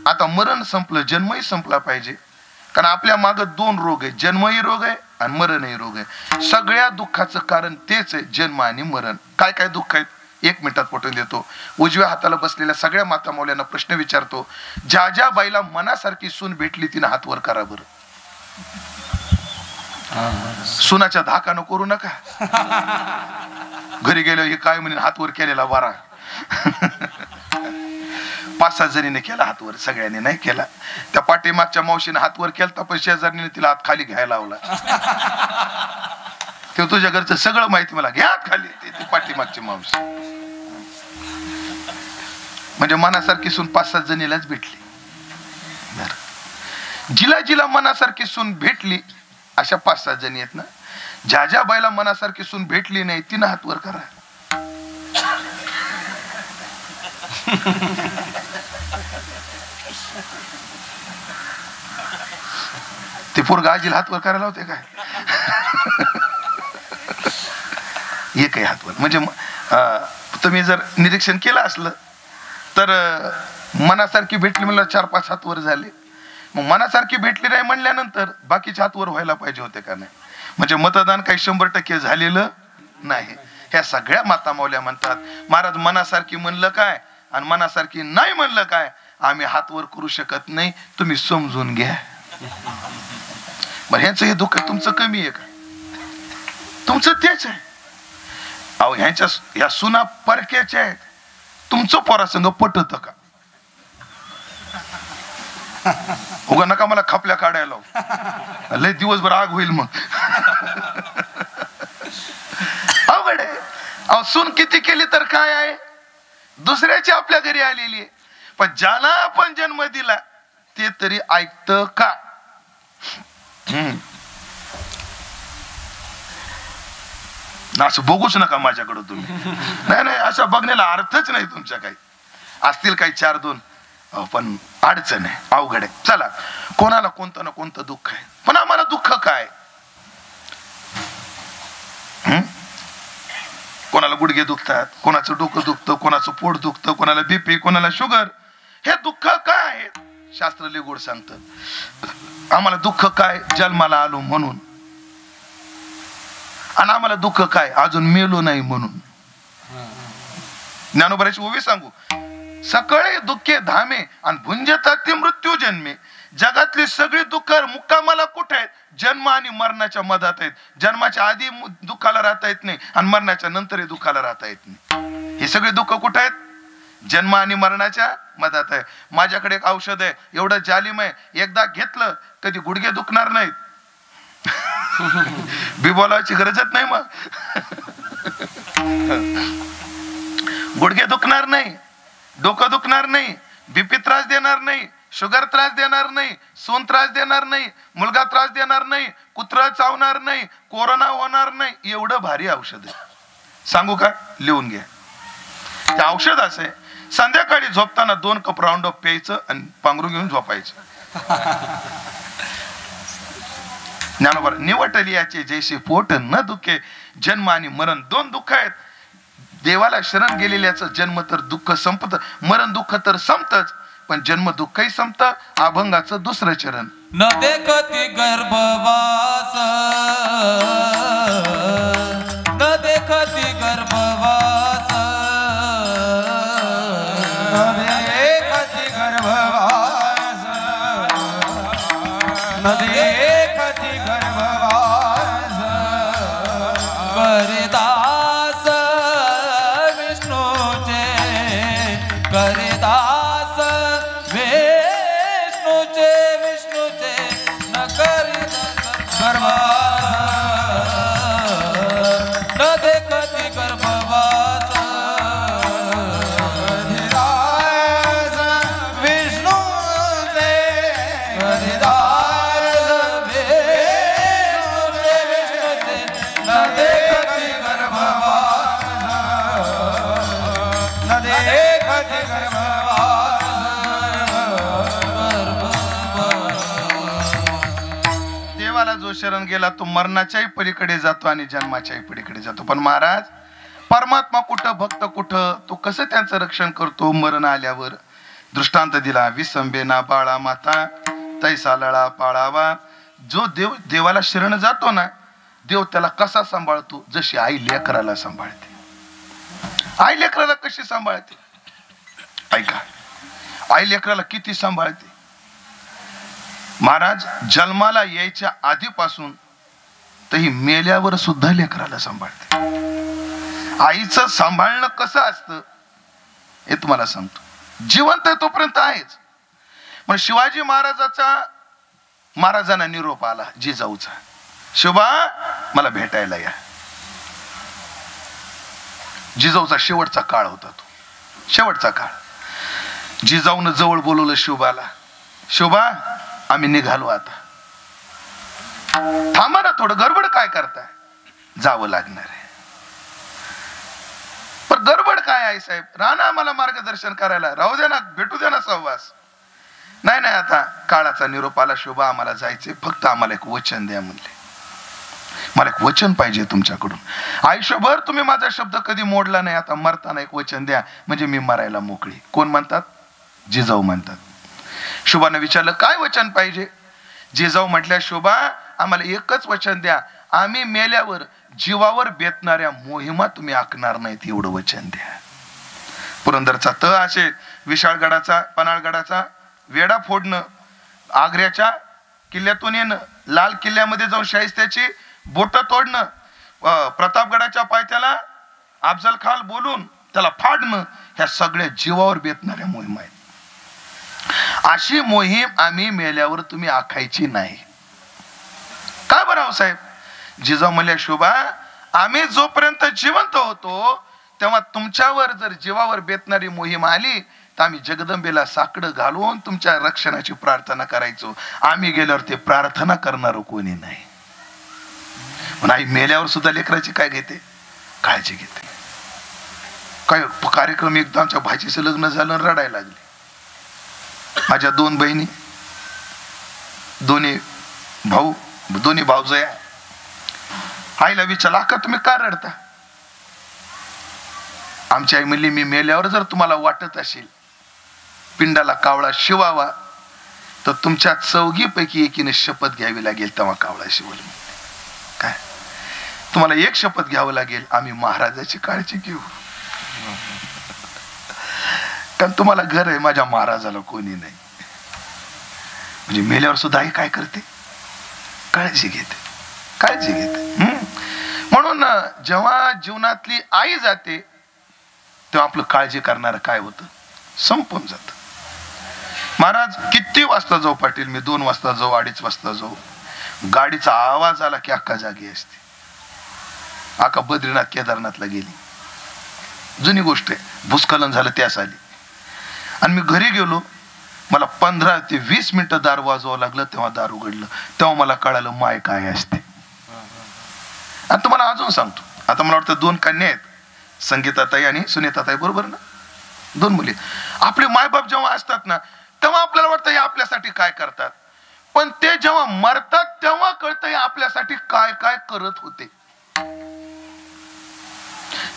आता मरण संपलं, जन्मही संपला पाहिजे. कारण आपल्या मागे 2 रोग आहे, जन्मही रोग आहे आणि मरणही रोग आहे. सगळ्या दुःखाचं कारण तेच आहे, जन्म आणि मरण. काय काय दुःख आहेत 1 मिनिटात पटवून देतो. उजव्या हाताला बसलेल्या सगळ्या माता मौल्यांना प्रश्न विचारतो, ज्या ज्या बाईला मनासारखी सून भेटली तिने हात वर करा बरं. सुनाच्या धाका नको करू नका. घरी गेलो हे काय म्हणून हात वर केलेला वारा. 5-6 जणीने केला हात वर, सगळ्यांनी नाही केला. त्या पाठीमागच्या मावशीने हात वर केला, पण शेजारीने तिला हात खाली घ्यायला लावला. ते तुझ्या घरचं सगळं माहिती मला, घ्या हात खाली. ती पाठीमागची मावशी. म्हणजे मनासारखी सून 5-7 जणीलाच भेटली. जिला जिला मनासारखी सून भेटली अशा 5-7 जणी आहेत ना. ज्या ज्या बाईला मनासारखी सून भेटली नाही तिनं हात वर करा. ते पोरगा आजीला हात वर करायला होते काय? एकही हात वर. म्हणजे तुम्ही जर निरीक्षण केलं असलं तर मनासारखी भेटली म्हणलं 4-5 हात वर झाले. मग मनासारखी भेटली नाही म्हणल्यानंतर बाकीचे हात वर व्हायला पाहिजे होते का नाही? म्हणजे मतदान काही 100% झालेलं नाही. ह्या सगळ्या माता मौल्या म्हणतात, महाराज मनासारखी म्हणलं काय आणि मनासारखी नाही म्हणलं काय, आम्ही हात वर करू शकत नाही, तुम्ही समजून घ्या. बरं, ह्यांचं हे दुःख तुमचं कमी आहे का? तुमचं तेच आहे. अहो, ह्या सुना परक्याच्या आहेत. तुमचं पोरासंग पटत का? उगा नका मला खपल्या काढायला, लय दिवसभर आग होईल मग. अवघड आहे. अहो, सून किती केली तर काय आहे, दुसऱ्याची आपल्या घरी आलेली आहे. पण ज्याला आपण जन्म दिला ते तरी ऐकत का? असं बघूच नका माझ्याकडं तुम्ही. नाही नाही, असं बघण्याला अर्थच नाही तुमच्या. काही असतील काही 4-2, पण अडचण आहे, अवघड आहे. चला, कोणाला कोणतं ना कोणतं दुःख आहे, पण आम्हाला दुःख काय? कोणाला गुडघे दुखतात, कोणाचं डोकं दुखतं, कोणाचं पोट दुखतं, कोणाला बीपी, कोणाला शुगर. हे दुःख काय आहेत? शास्त्र लिगोड सांगतं आम्हाला दुःख काय जन्माला आलो म्हणून, आणि आम्हाला दुःख काय अजून मेलो नाही म्हणून. ज्ञानोबाची उभी सांगू, सकळे दुःखे धामे आणि भुंजतात ते मृत्यू जन्मे. जगातली सगळी दुःख मुक्कामाला कुठे आहेत? जन्म आणि मरणाच्या मधात आहेत. जन्माच्या आधी दुःखाला राहता येत नाही आणि मरणाच्या नंतरही दुःखाला राहता येत नाही. हे सगळे दुःख कुठे आहेत? जन्म आणि मरणाच्या मधात आहे. माझ्याकडे एक औषध आहे, एवढं जालिम आहे, एकदा घेतलं कधी गुडघे दुखणार नाहीत. बी बोलायची गरजच नाही, मग गुडघे दुखणार नाही, डोकं दुखणार नाही, बीपी त्रास देणार नाही, शुगर त्रास देणार नाही, सून त्रास देणार नाही, मुलगा त्रास देणार नाही, कुत्रा चावणार नाही, कोरोना होणार नाही. एवढं भारी औषध आहे. सांगू का? लिहून घ्या. ते औषध असे संध्याकाळी झोपताना 2 कप राऊंड अप प्यायचं आणि पांघरून घेऊन झोपायचं. ज्ञानोबा निवटली याचे जैसे पोट न दुखे, जन्म आणि मरण 2 दुःख आहेत. देवाला शरण गेलेल्याचं जन्म तर दुःख संपत, मरण दुःख तर संपतच, पण जन्म दुःखही संपत. अभंगाचं दुसरं चरण. न देखती गर्भवास, न देखती गर्भवास, न देखती गर्भवास, न देखती गर्भवास. करिदास विष्णूचे, करिदास विष्णूचे, विष्णूचे न करिदास गर्भवास, न देखती गर्भवास. करिदास विष्णूचे, करिदास विष्णूचे, विष्णूचे न देखती गर्भवास, न देखती गर्भवास. देवाला जो शरण गेला तो मरणाच्याही पलीकडे जातो आणि जन्माच्याही पलीकडे जातो. पण महाराज, परमात्मा कुठं, भक्त कुठं, तो कसं त्यांचं रक्षण करतो मरण आल्यावर? दृष्टांत दिला, विसंबेना बाळा माता तैसा लळा पाळावा. जो देवाला शरण जातो ना, देव त्याला कसा सांभाळतो? जशी आई लेकराला सांभाळते. आई लेकराला कशी सांभाळते? ऐका, आई लेकराला किती सांभाळते. महाराज, जन्माला यायच्या आधीपासून तर ही मेल्यावर सुद्धा लेकराला सांभाळते. आईचं सांभाळणं कसं असतं हे तुम्हाला सांगतो. जिवंत आहे तोपर्यंत आहेच. पण शिवाजी महाराजांना निरोप आला जिजाऊचा, शिवा मला भेटायला या. जिजाऊचा शेवटचा काळ होता तो, शेवटचा काळ. जिजाऊनं जवळ बोलवलं शिवबाला, शिवबा आम्ही निघालो आता, थांबा ना थोडं, गडबड काय करताय? जावं लागणार आहे. पण गडबड काय आहे साहेब? राहणं आम्हाला मार्गदर्शन करायला, राहू द्या ना, भेटू द्या ना सहवास. नाही नाही, आता काळाचा निरोप आला शिवबा, आम्हाला जायचंय, फक्त आम्हाला एक वचन द्या म्हणले. मला एक वचन पाहिजे तुमच्याकडून. आयुष्यभर तुम्ही माझा शब्द कधी मोडला नाही, आता मरताना एक वचन द्या म्हणजे मी मरायला मोकळी. कोण म्हणतात? जिजाऊ म्हणतात. शोभानं विचारलं काय वचन पाहिजे? जिजाऊ म्हटल्या, शोभा आम्हाला एकच वचन द्या, आम्ही मेल्यावर जीवावर बेतणाऱ्या मोहिमा तुम्ही आखणार नाहीत, एवढं वचन द्या. पुरंदरचा तह असेल, विशाळगडाचा, पन्हाळगडाचा वेढा फोडणं, आग्र्याच्या किल्ल्यातून येणं, लाल किल्ल्यामध्ये जाऊन शाहिस्त्याची बोट तोडणं, प्रतापगडाच्या पायथ्याला अफजल खान बोलून त्याला फाडणं, ह्या सगळ्या जीवावर बेतणाऱ्या मोहिमा आहेत. अशी मोहीम आम्ही मेल्यावर तुम्ही आखायची नाही. काय बरं साहेब? जिजाऊ म्हणल्या, शोभा आम्ही जोपर्यंत जिवंत होतो तेव्हा तुमच्यावर जर जीवावर बेतणारी मोहीम आली तर आम्ही जगदंबेला साकडं घालून तुमच्या रक्षणाची प्रार्थना करायचो. आम्ही गेल्यावर ते प्रार्थना करणार कोणी नाही. पण आई मेल्यावर सुद्धा लेकराची काय घेते? काळजी घेते. काय कार्यक्रम, एकदा आमच्या भाचीचं लग्न झालं, रडायला लागले. माझ्या 2 बहिणी, दोन्ही भाऊजया. आईला विचारला, का तुम्ही का रडता? आमची आई म्हणली, मी मेल्यावर जर तुम्हाला वाटत असेल पिंडाला कावळा शिवावा तर तुमच्या चौघीपैकी एकीने शपथ घ्यावी लागेल तेव्हा कावळाशी बोल. काय तुम्हाला एक शपथ घ्यावं लागेल, आम्ही महाराजाची काळजी घेऊ. कारण तुम्हाला घर आहे, माझ्या महाराजाला कोणी नाही. म्हणजे मेल्यावर सुद्धा आई काय करते, काळजी घेते, काळजी घेते. म्हणून जेव्हा जीवनातली आई जाते तेव्हा आपलं काळजी करणार काय होतं, संपून जात. महाराज किती वाजता जाऊ पाटील, मी 2 वाजता जाऊ, 2:30 वाजता जाऊ, गाडीचा आवाज आला की अक्का जागी असते. अक्का बद्रीनाथ केदारनाथला गेली, जुनी गोष्ट आहे, भूस्खलन झालं त्यास आली. आणि मी घरी गेलो, मला 15 ते 20 मिनिटं दार वाजवावं लागलं, तेव्हा दार उघडलं, तेव्हा मला कळालं माय काय असते. आणि तुम्हाला अजून सांगतो, आता मला वाटतं 2 कन्या आहेत, संगीताताई आणि सुनीताताई, बरोबर ना, 2 मुली. आपले मायबाप जेव्हा असतात ना तेव्हा आपल्याला वाटतं हे आपल्यासाठी काय करतात, पण ते जेव्हा मरतात तेव्हा कळतं हे आपल्यासाठी काय काय करत होते.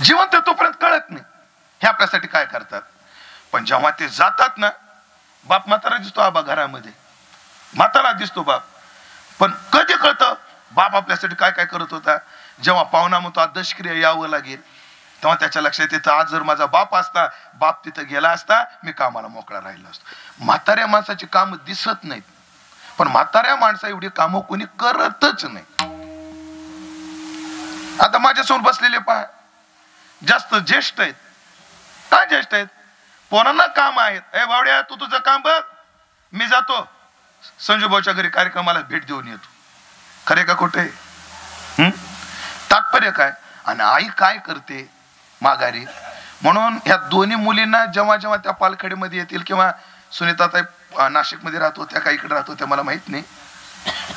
जिवंत तोपर्यंत कळत नाही हे आपल्यासाठी काय करतात, पण जेव्हा ते जातात ना, बाप म्हातारा दिसतो, आबा घरामध्ये म्हातारा दिसतो बाप, पण कधी कळतं बाप आपल्यासाठी काय काय करत होता. जेव्हा पाहुणा म्हणतो आज दशक्रिया यावं लागेल, तेव्हा त्याच्या लक्षात येतं आज जर माझा बाप असता, बाप तिथं गेला असता, मी कामाला मोकळा राहिलो असतो. म्हाताऱ्या माणसाची कामं दिसत नाहीत, पण म्हाताऱ्या माणसा एवढी कामं कोणी करतच नाही. आता माझ्यासमोर बसलेले पहा, जास्त ज्येष्ठ आहेत. काय ज्येष्ठ आहेत, पोरांना काम आहेत. ए बावड्या, तू तुझं काम बघ, मी जातो संजू भाऊच्या घरी कार्यक्रमाला भेट देऊन येतो. खरे का खोटे, तात्पर्य काय. आणि आई काय करते माघारी. म्हणून ह्या दोन्ही मुलींना जेव्हा जेव्हा त्या पालखडीमध्ये येतील, किंवा सुनीताताई नाशिकमध्ये राहत होत्या का इकडे राहत होत्या मला माहित नाही,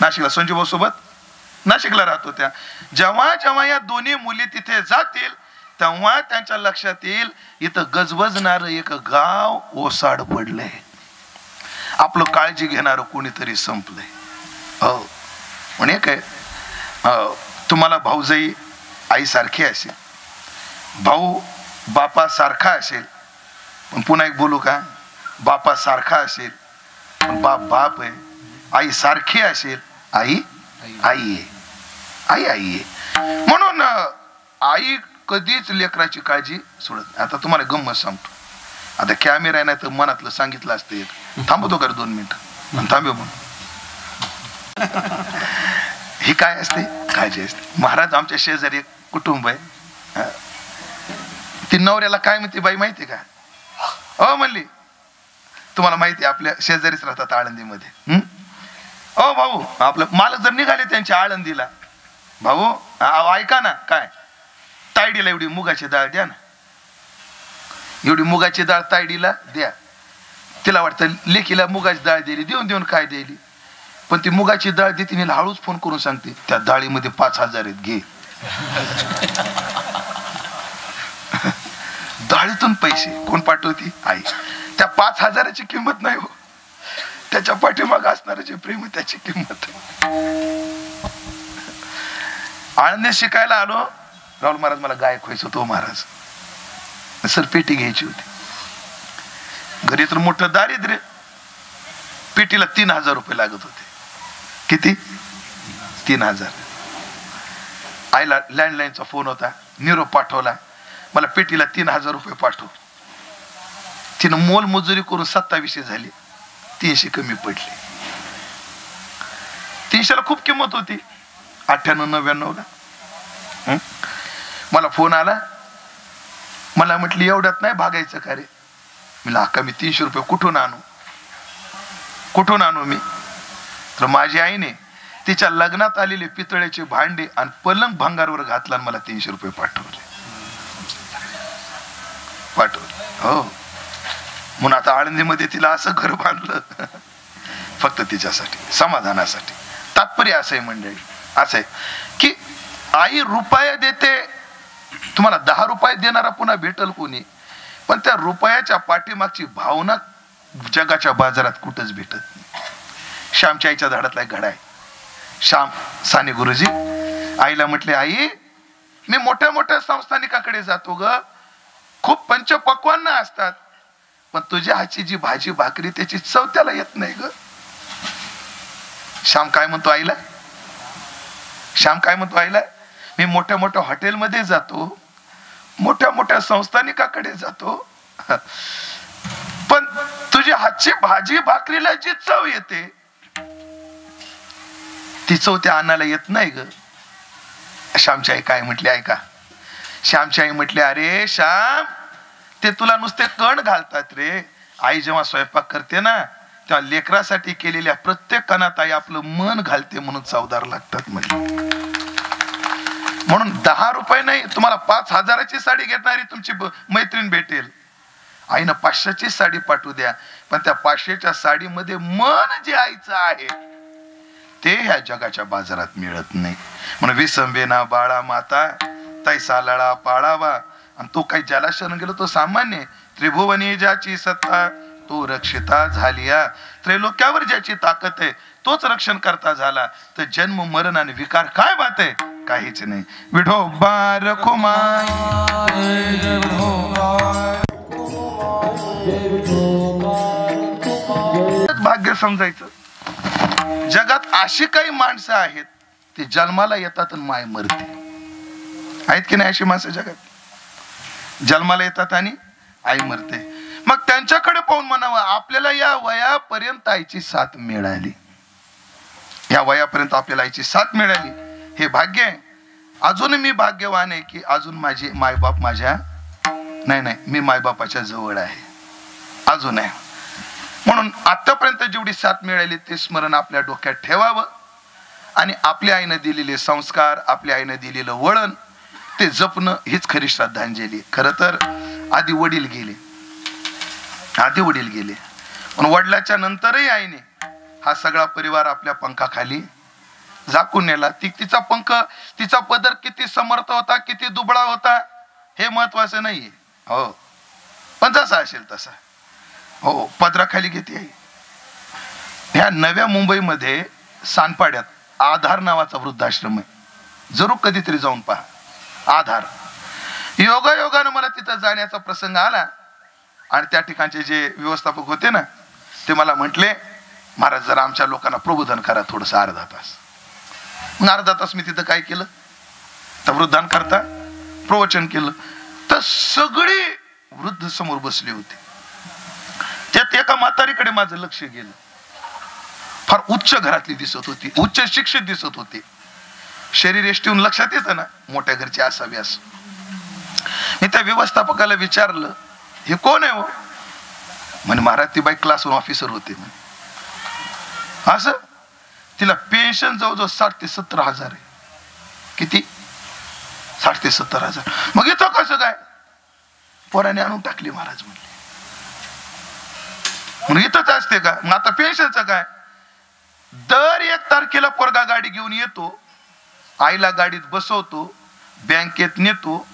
नाशिकला संजू भाऊ सोबत नाशिकला राहत होत्या, जेव्हा जेव्हा या दोन्ही मुली तिथे जातील तेव्हा त्यांच्या लक्षात येईल इथं गजबजणार एक गाव ओसाड पडलंय, आपलं काळजी घेणार कोणीतरी संपलंय. हो, म्हणे काय, तुम्हाला भाऊजाई आई सारखी असेल, भाऊ बापा सारखा असेल, पण पुन्हा एक बोलू का, बापा सारखा असेल पण बाप बाप आहे. आई सारखी असेल, आई आई आहे, आई आई आहे. म्हणून आई कधीच लेकराची काळजी सोडत नाही. आता तुम्हाला गंमत सांगतो, आता कॅमेरा नाही तर मनातलं सांगितलं असतं एक, थांबतो का 2 मिनिटं, थांबे म्हणून. ही काय असते, काळजी असते. महाराज आमच्या शेजारी एक कुटुंब आहे, ती नवऱ्याला काय म्हणते बाई माहिती का, अ म्हणली, तुम्हाला माहिती आपल्या शेजारीच राहतात आळंदीमध्ये. ओ भाऊ, आपलं मालक जर निघाले त्यांच्या आळंदीला, भाऊ ऐका ना, काय तायडीला एवढी मुगाची डाळ द्या ना, एवढी मुगाची डाळ तायडीला द्या. तिला वाटतं लेकीला मुगाची डाळ दिली, देऊन देऊन काय दिली, पण ती मुगाची डाळ देते, तिला हळूच फोन करून सांगते त्या डाळीमध्ये 5,000 आहेत, घे. डाळीतून पैसे कोण पाठवती, आई. त्या 5,000ची किंमत नाही हो, त्याच्या पाठीमाग असणारे जे प्रेम त्याची किंमत. आळंदीत शिकायला आलो, राहुल महाराज मला गायक व्हायचं होतो महाराज, सर पेटी घ्यायची होती, घरी तर मोठं दारिद्र्य, पेटीला 3,000 रुपये लागत होते. किती, 3,000. आईला लँडलाईनचा फोन होता, निरोप पाठवला, मला पेटीला 3,000 रुपये पाठव. तिनं मोल मजुरी करून 2700 झाली, 300 कमी पडले. 300ला खूप किंमत होती, 98-99ला. मला फोन आला, मला म्हटली एवढ्यात नाही भागायचं का रे. मला अक्का मी 300 रुपये कुठून आणू मी. तर माझी आईने तिच्या लग्नात आलेले पितळेचे भांडे आणि पलंग भांगारवर घातला आणि मला 300 रुपये पाठवले. हो, म्हणून आता आळंदीमध्ये तिला असं घर बांधलं फक्त तिच्यासाठी, समाधानासाठी. तात्पर्य असं आहे मंडळी, असं आहे की आई रुपया देते, तुम्हाला 10 रुपये देणारा पुन्हा भेटल कोणी, पण त्या रुपयाच्या पाठीमागची भावना जगाच्या बाजारात कुठंच भेटत नाही. श्यामच्या आईच्या झाडातला एक घडा आहे. श्याम साने गुरुजी आईला म्हटले, आई मी मोठ्या मोठ्या संस्थानिकाकडे जातो ग, खूप पंचपक्वान्न असतात, पण तुझ्या हातची जी भाजी भाकरी त्याची चव त्याला येत नाही ग. श्याम काय म्हणतो आईला? श्याम काय म्हणतो आईला? मी मोठ्या मोठ्या हॉटेलमध्ये जातो, मोठ्या मोठ्या संस्थानिकाकडे जातो, पण तुझी हातची भाजी भाकरीला जी चव येते ती चव त्या अन्नाला येत नाही ग. श्यामची आई काय म्हटली ऐका. श्यामची आई म्हटली, अरे श्याम, ते तुला नुसते कण घालतात रे. आई जेव्हा स्वयंपाक करते ना तेव्हा लेकरासाठी केलेल्या प्रत्येक कणात आई आपलं मन घालते म्हणून चवदार लागतात म्हटले. म्हणून 10 रुपये नाही, तुम्हाला 5,000ची साडी घेणारी तुमची मैत्रीण भेटेल. आईनं 500ची साडी पाठवू द्या, पण त्या 500च्या साडीमध्ये मन जे आईचं आहे ते ह्या जगाच्या बाजारात मिळत नाही. म्हणून विसंबेना बाळा माता तैसा लळा पाळावा. आणि तो काही ज्याला शरण गेलो तो सामान्य. त्रिभुवनी ज्याची सत्ता तो रक्षिता झालिया. त्रैलोक्यावर ज्याची ताकद आहे तोच रक्षण करता झाला. तर जन्म मरण आणि विकार काय बात आहे? काहीच नाही. विठोबा रखुमाई भाग्य समजायचं. जगात अशी काही माणसं आहेत ते जन्माला येतात आणि माय मरते. आहेत की नाही अशी माणसं जगात? जन्माला येतात आणि आई मरते. मग त्यांच्याकडे पाहून म्हणावं, आपल्याला या वयापर्यंत आईची साथ मिळाली, या वयापर्यंत आपल्याला आईची साथ मिळाली, हे भाग्य आहे. अजून मी भाग्यवान आहे की अजून माझे मायबाप माझ्या नाही मी मायबापाच्या जवळ आहे अजून आहे. म्हणून आतापर्यंत जेवढी साथ मिळाली ते स्मरण आपल्या डोक्यात ठेवावं आणि आपल्या आईनं दिलेले संस्कार, आपल्या आईनं दिलेलं वळण ते जपणं हीच खरी श्रद्धांजली. खरं तर आधी वडील गेले, पण वडिलाच्या नंतरही आईने हा सगळा परिवार आपल्या पंखाखाली झाकून नेला. तिचा पंख, तिचा पदर किती समर्थ होता, किती दुबळा होता हे महत्वाचं नाहीये, हो, पण जसा असेल तसा, हो, पदराखाली घेते आई. ह्या नव्या मुंबईमध्ये सानपाड्यात आधार नावाचा वृद्धाश्रम आहे, जरूर कधीतरी जाऊन पहा. आधार. योगायोगानं मला तिथं जाण्याचा प्रसंग आला आणि त्या ठिकाणचे जे व्यवस्थापक होते ना ते मला म्हटले, महाराज जरा आमच्या लोकांना प्रबोधन करा थोडस अर्धा तास. मग अर्धा तास मी तिथं काय केलं, तर वृद्धान करता प्रवचन केलं. तर सगळे वृद्ध समोर बसले होते. त्यात एका म्हातारीकडे माझं लक्ष गेलं. फार उच्च घरातली दिसत होती, उच्च शिक्षित दिसत होती. शरीर एष्टीहून लक्षात येतं ना मोठ्या घरचे असावे असं. मी त्या व्यवस्थापकाला विचारलं, हे कोण आहे हो? म्हणे महाराज ती बाई क्लास ऑफिसर होते म्हणे. असं? तिला पेन्शन जवळजवळ 60 ते 70 हजार आहे. किती? 60 ते 70 हजार. मग इथं कसं काय? पोराने आणून टाकली महाराज म्हणले. म्हणून इथंच असते का? मग आता पेन्शनचं काय? दर 1 तारखेला पोरगा गाडी घेऊन येतो, आईला गाडीत बसवतो, बँकेत नेतो,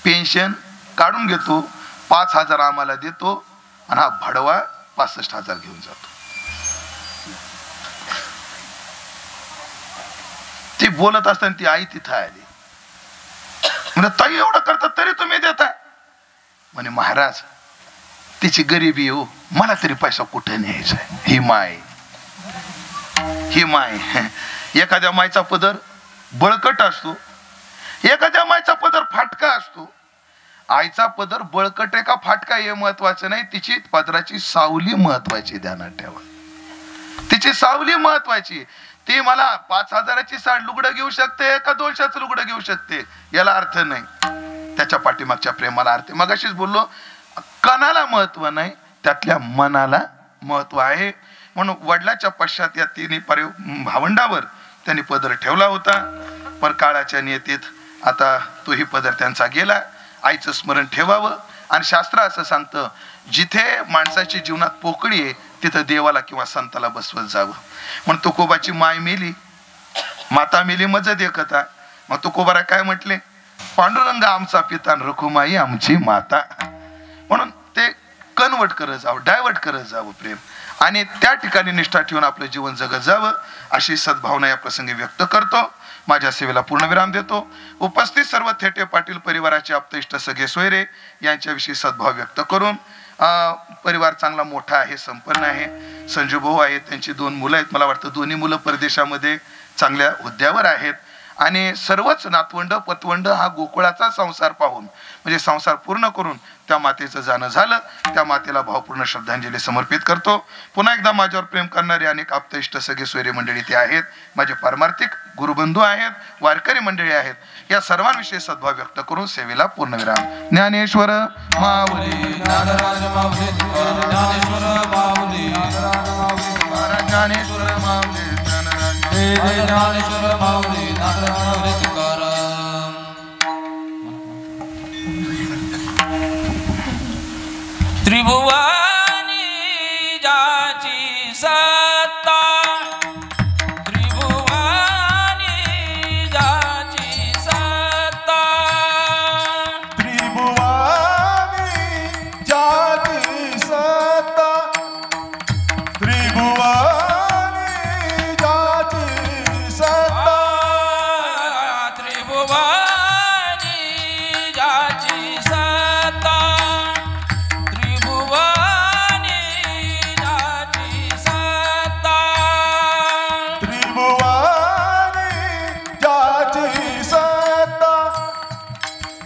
पेन्शन काढून घेतो, 5,000 आम्हाला देतो आणि हा भडवा 65,000 घेऊन जातो. ती बोलत असताना ती आई तिथं आली. म्हणजे ताई एवढं करतात तरी तुम्ही देता? म्हणे महाराज तिची गरिबी हो, मला तरी पैसा कुठे न्यायचा आहे. ही माय एखाद्या मायचा पदर बळकट असतो, एखाद्या मायचा पदर फाटका असतो. आईचा पदर बळकट आहे का फाटका हे महत्वाचं नाही, तिची पदराची सावली महत्वाची. ध्यानात ठेवा, तिची सावली महत्वाची. ती मला 5,000ची साड लुगडं घेऊ शकते का 200चं लुगडं घेऊ शकते याला अर्थ नाही, त्याच्या पाठीमागच्या प्रेमाला अर्थ. मग अशीच बोललो, कणाला महत्व नाही, त्यातल्या मनाला महत्व आहे. म्हणून वडिलाच्या पश्चात या तिन्ही भावंडावर त्यांनी पदर ठेवला होता. पर काळाच्या नियतीत आता तोही पदर त्यांचा गेला. आईचं स्मरण ठेवावं. आणि शास्त्र असं सांगतं, जिथे माणसाची जीवनात पोकळी आहे तिथं देवाला किंवा संताला बसवत जावं. म्हणून तुकोबाची माय मेली, माता मेली मज देखता. मग तुकोबारा काय म्हटले, पांडुरंग आमचा पिता रखुमाई आमची माता. म्हणून ते कन्वर्ट करत जावं, डायव्हर्ट करत जावं प्रेम, आणि त्या ठिकाणी निष्ठा ठेवून आपलं जीवन जगत जावं अशी सद्भावना या प्रसंगी व्यक्त करतो. माझ्या सेवेला पूर्णविराम देतो. उपस्थित सर्व थेटे पाटील परिवाराचे आप्त इष्ट सगळे सोयरे यांच्याविषयी सद्भाव व्यक्त करून परिवार चांगला मोठा आहे, संपन्न आहे. संजू भाऊ आहेत, त्यांची 2 मुलं आहेत. मला वाटतं दोन्ही मुलं परदेशामध्ये चांगल्या हुद्द्यावर आहेत. आणि सर्वच नातवंड पतवंड हा गोकुळाचा संसार पाहून म्हणजे संसार पूर्ण करून त्या मातेचं जाणं झालं. त्या मातेला भावपूर्ण श्रद्धांजली समर्पित करतो. पुन्हा एकदा माझ्यावर प्रेम करणारे अनेक आप्त इष्ट सगळे सोयरे मंडळी ते आहेत, माझे पारमार्थिक गुरुबंधू आहेत, वारकरी मंडळी आहेत. या सर्वांविषयी सद्भाव व्यक्त करून सेवेला पूर्णविराम. ज्ञानेश्वर माऊली, ज्ञानराज माऊली, ज्ञानेश्वर माऊली, ज्ञानेश्वर माऊली, ज्ञानेश्वर माऊली, ज्ञानराज तुकाराम. त्रिभुवानी जाची सत्ता, त्रिभुवानी जाची सत्ता, त्रिभुवानी जाची सत्ता, त्रिभुवानी जाची सत्ता, त्रिभुवानी जाची सत्ता, त्रिभुवानी जाची सत्ता, त्रिभुवानी जाची सत्ता,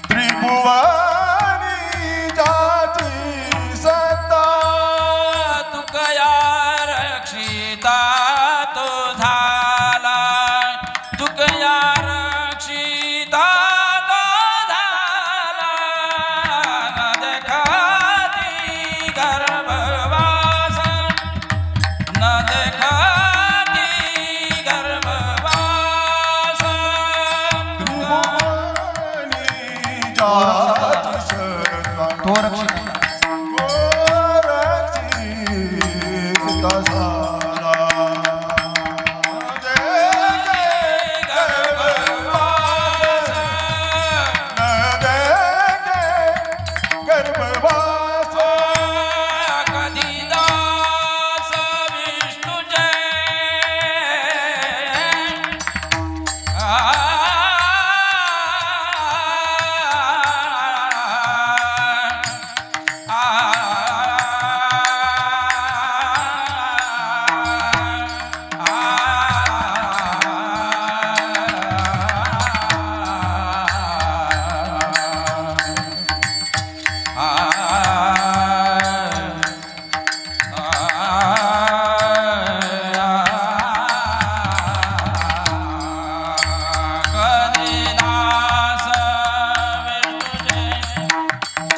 त्रिभुवानी जाची सत्ता, तुकया रक्षिता तो झाला, तुकया रक्षिता तो झाला, न देखाती गर्भवास, न देखाती गर्भवास. त्रिभुवानी जाची सत्ता, तो रक्षिता गोरक्षिता झाला. जय जय गर्भवास, न जय जय गर्भवास, कधी दास विष्णू जय,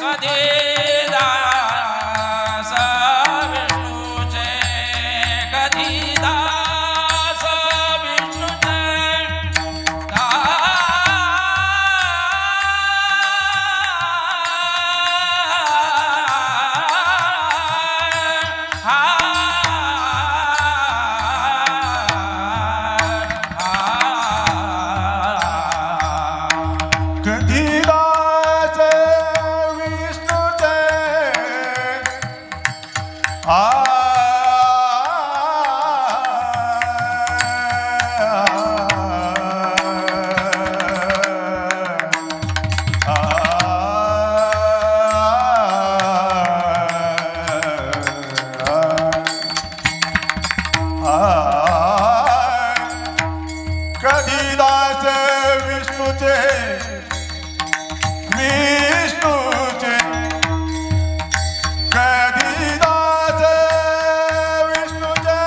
कधी दास विष्णू जय, कधी दास विष्णू जय, कधी दास विष्णू जय. कधी दास विष्णू जय, कधी दास विष्णूचे, विष्णूचे, कधी दास विष्णूचे,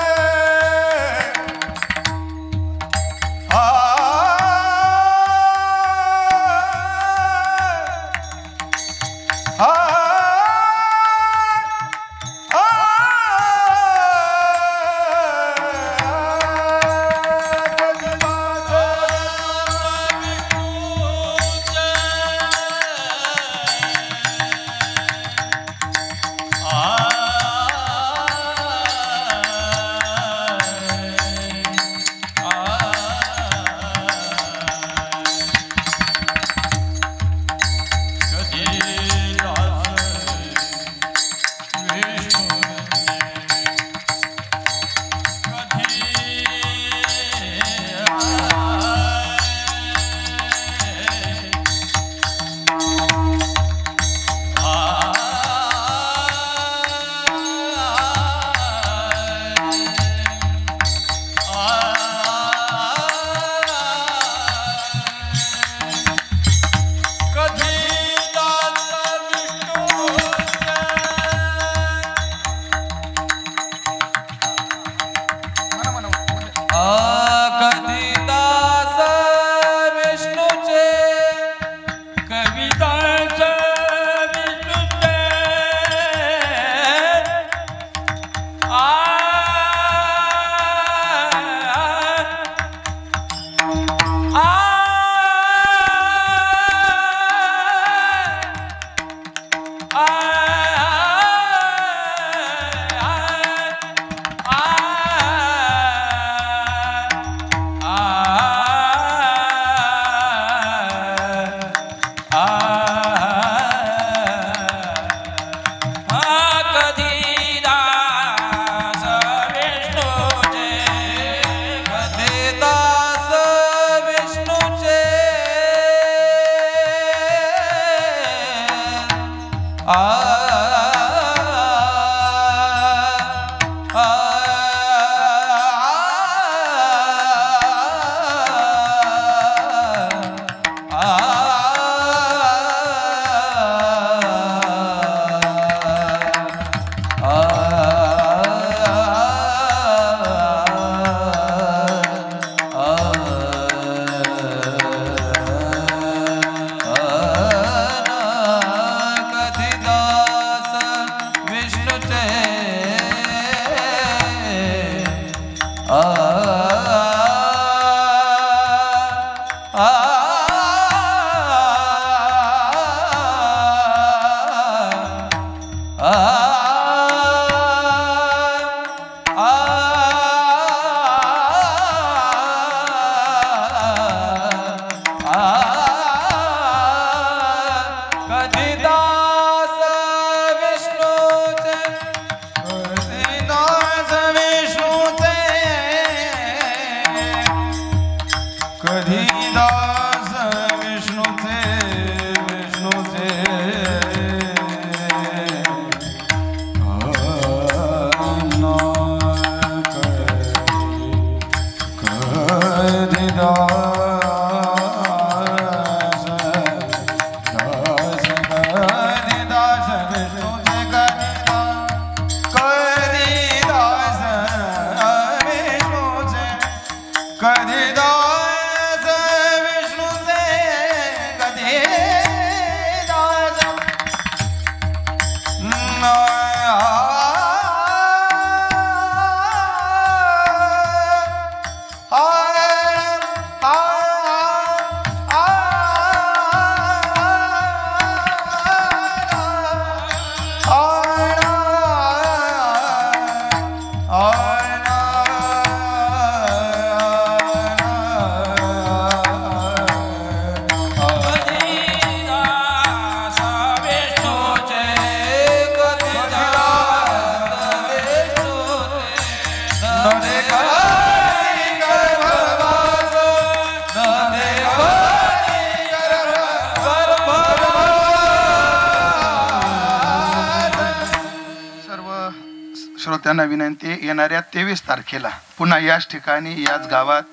श्रोत्यांना विनंती, येणाऱ्या 23 तारखेला पुन्हा याच ठिकाणी याच गावात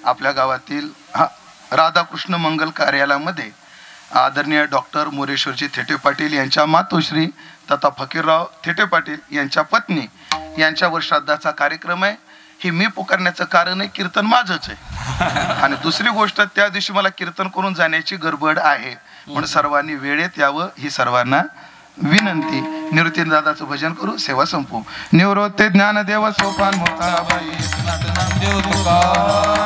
आपल्या गावातील राधाकृष्ण मंगल कार्यालयामध्ये आदरणीय डॉक्टर मोरेश्वरजी थेटे पाटील यांच्या मातोश्री तथा फकीरराव थेटे पाटील यांच्या पत्नी यांच्यावर श्राद्धाचा कार्यक्रम आहे. ही मी पुकारण्याचं कारण आहे, कीर्तन माझंच आहे. आणि दुसरी गोष्ट, त्या दिवशी मला कीर्तन करून जाण्याची गडबड आहे, म्हणून सर्वांनी वेळेत यावं ही सर्वांना विनंती. निवृत्ती दादाचं भजन करू, सेवा संपू. निवृत्ती ज्ञानदेव सोपान मोता बाई नामदेव तुका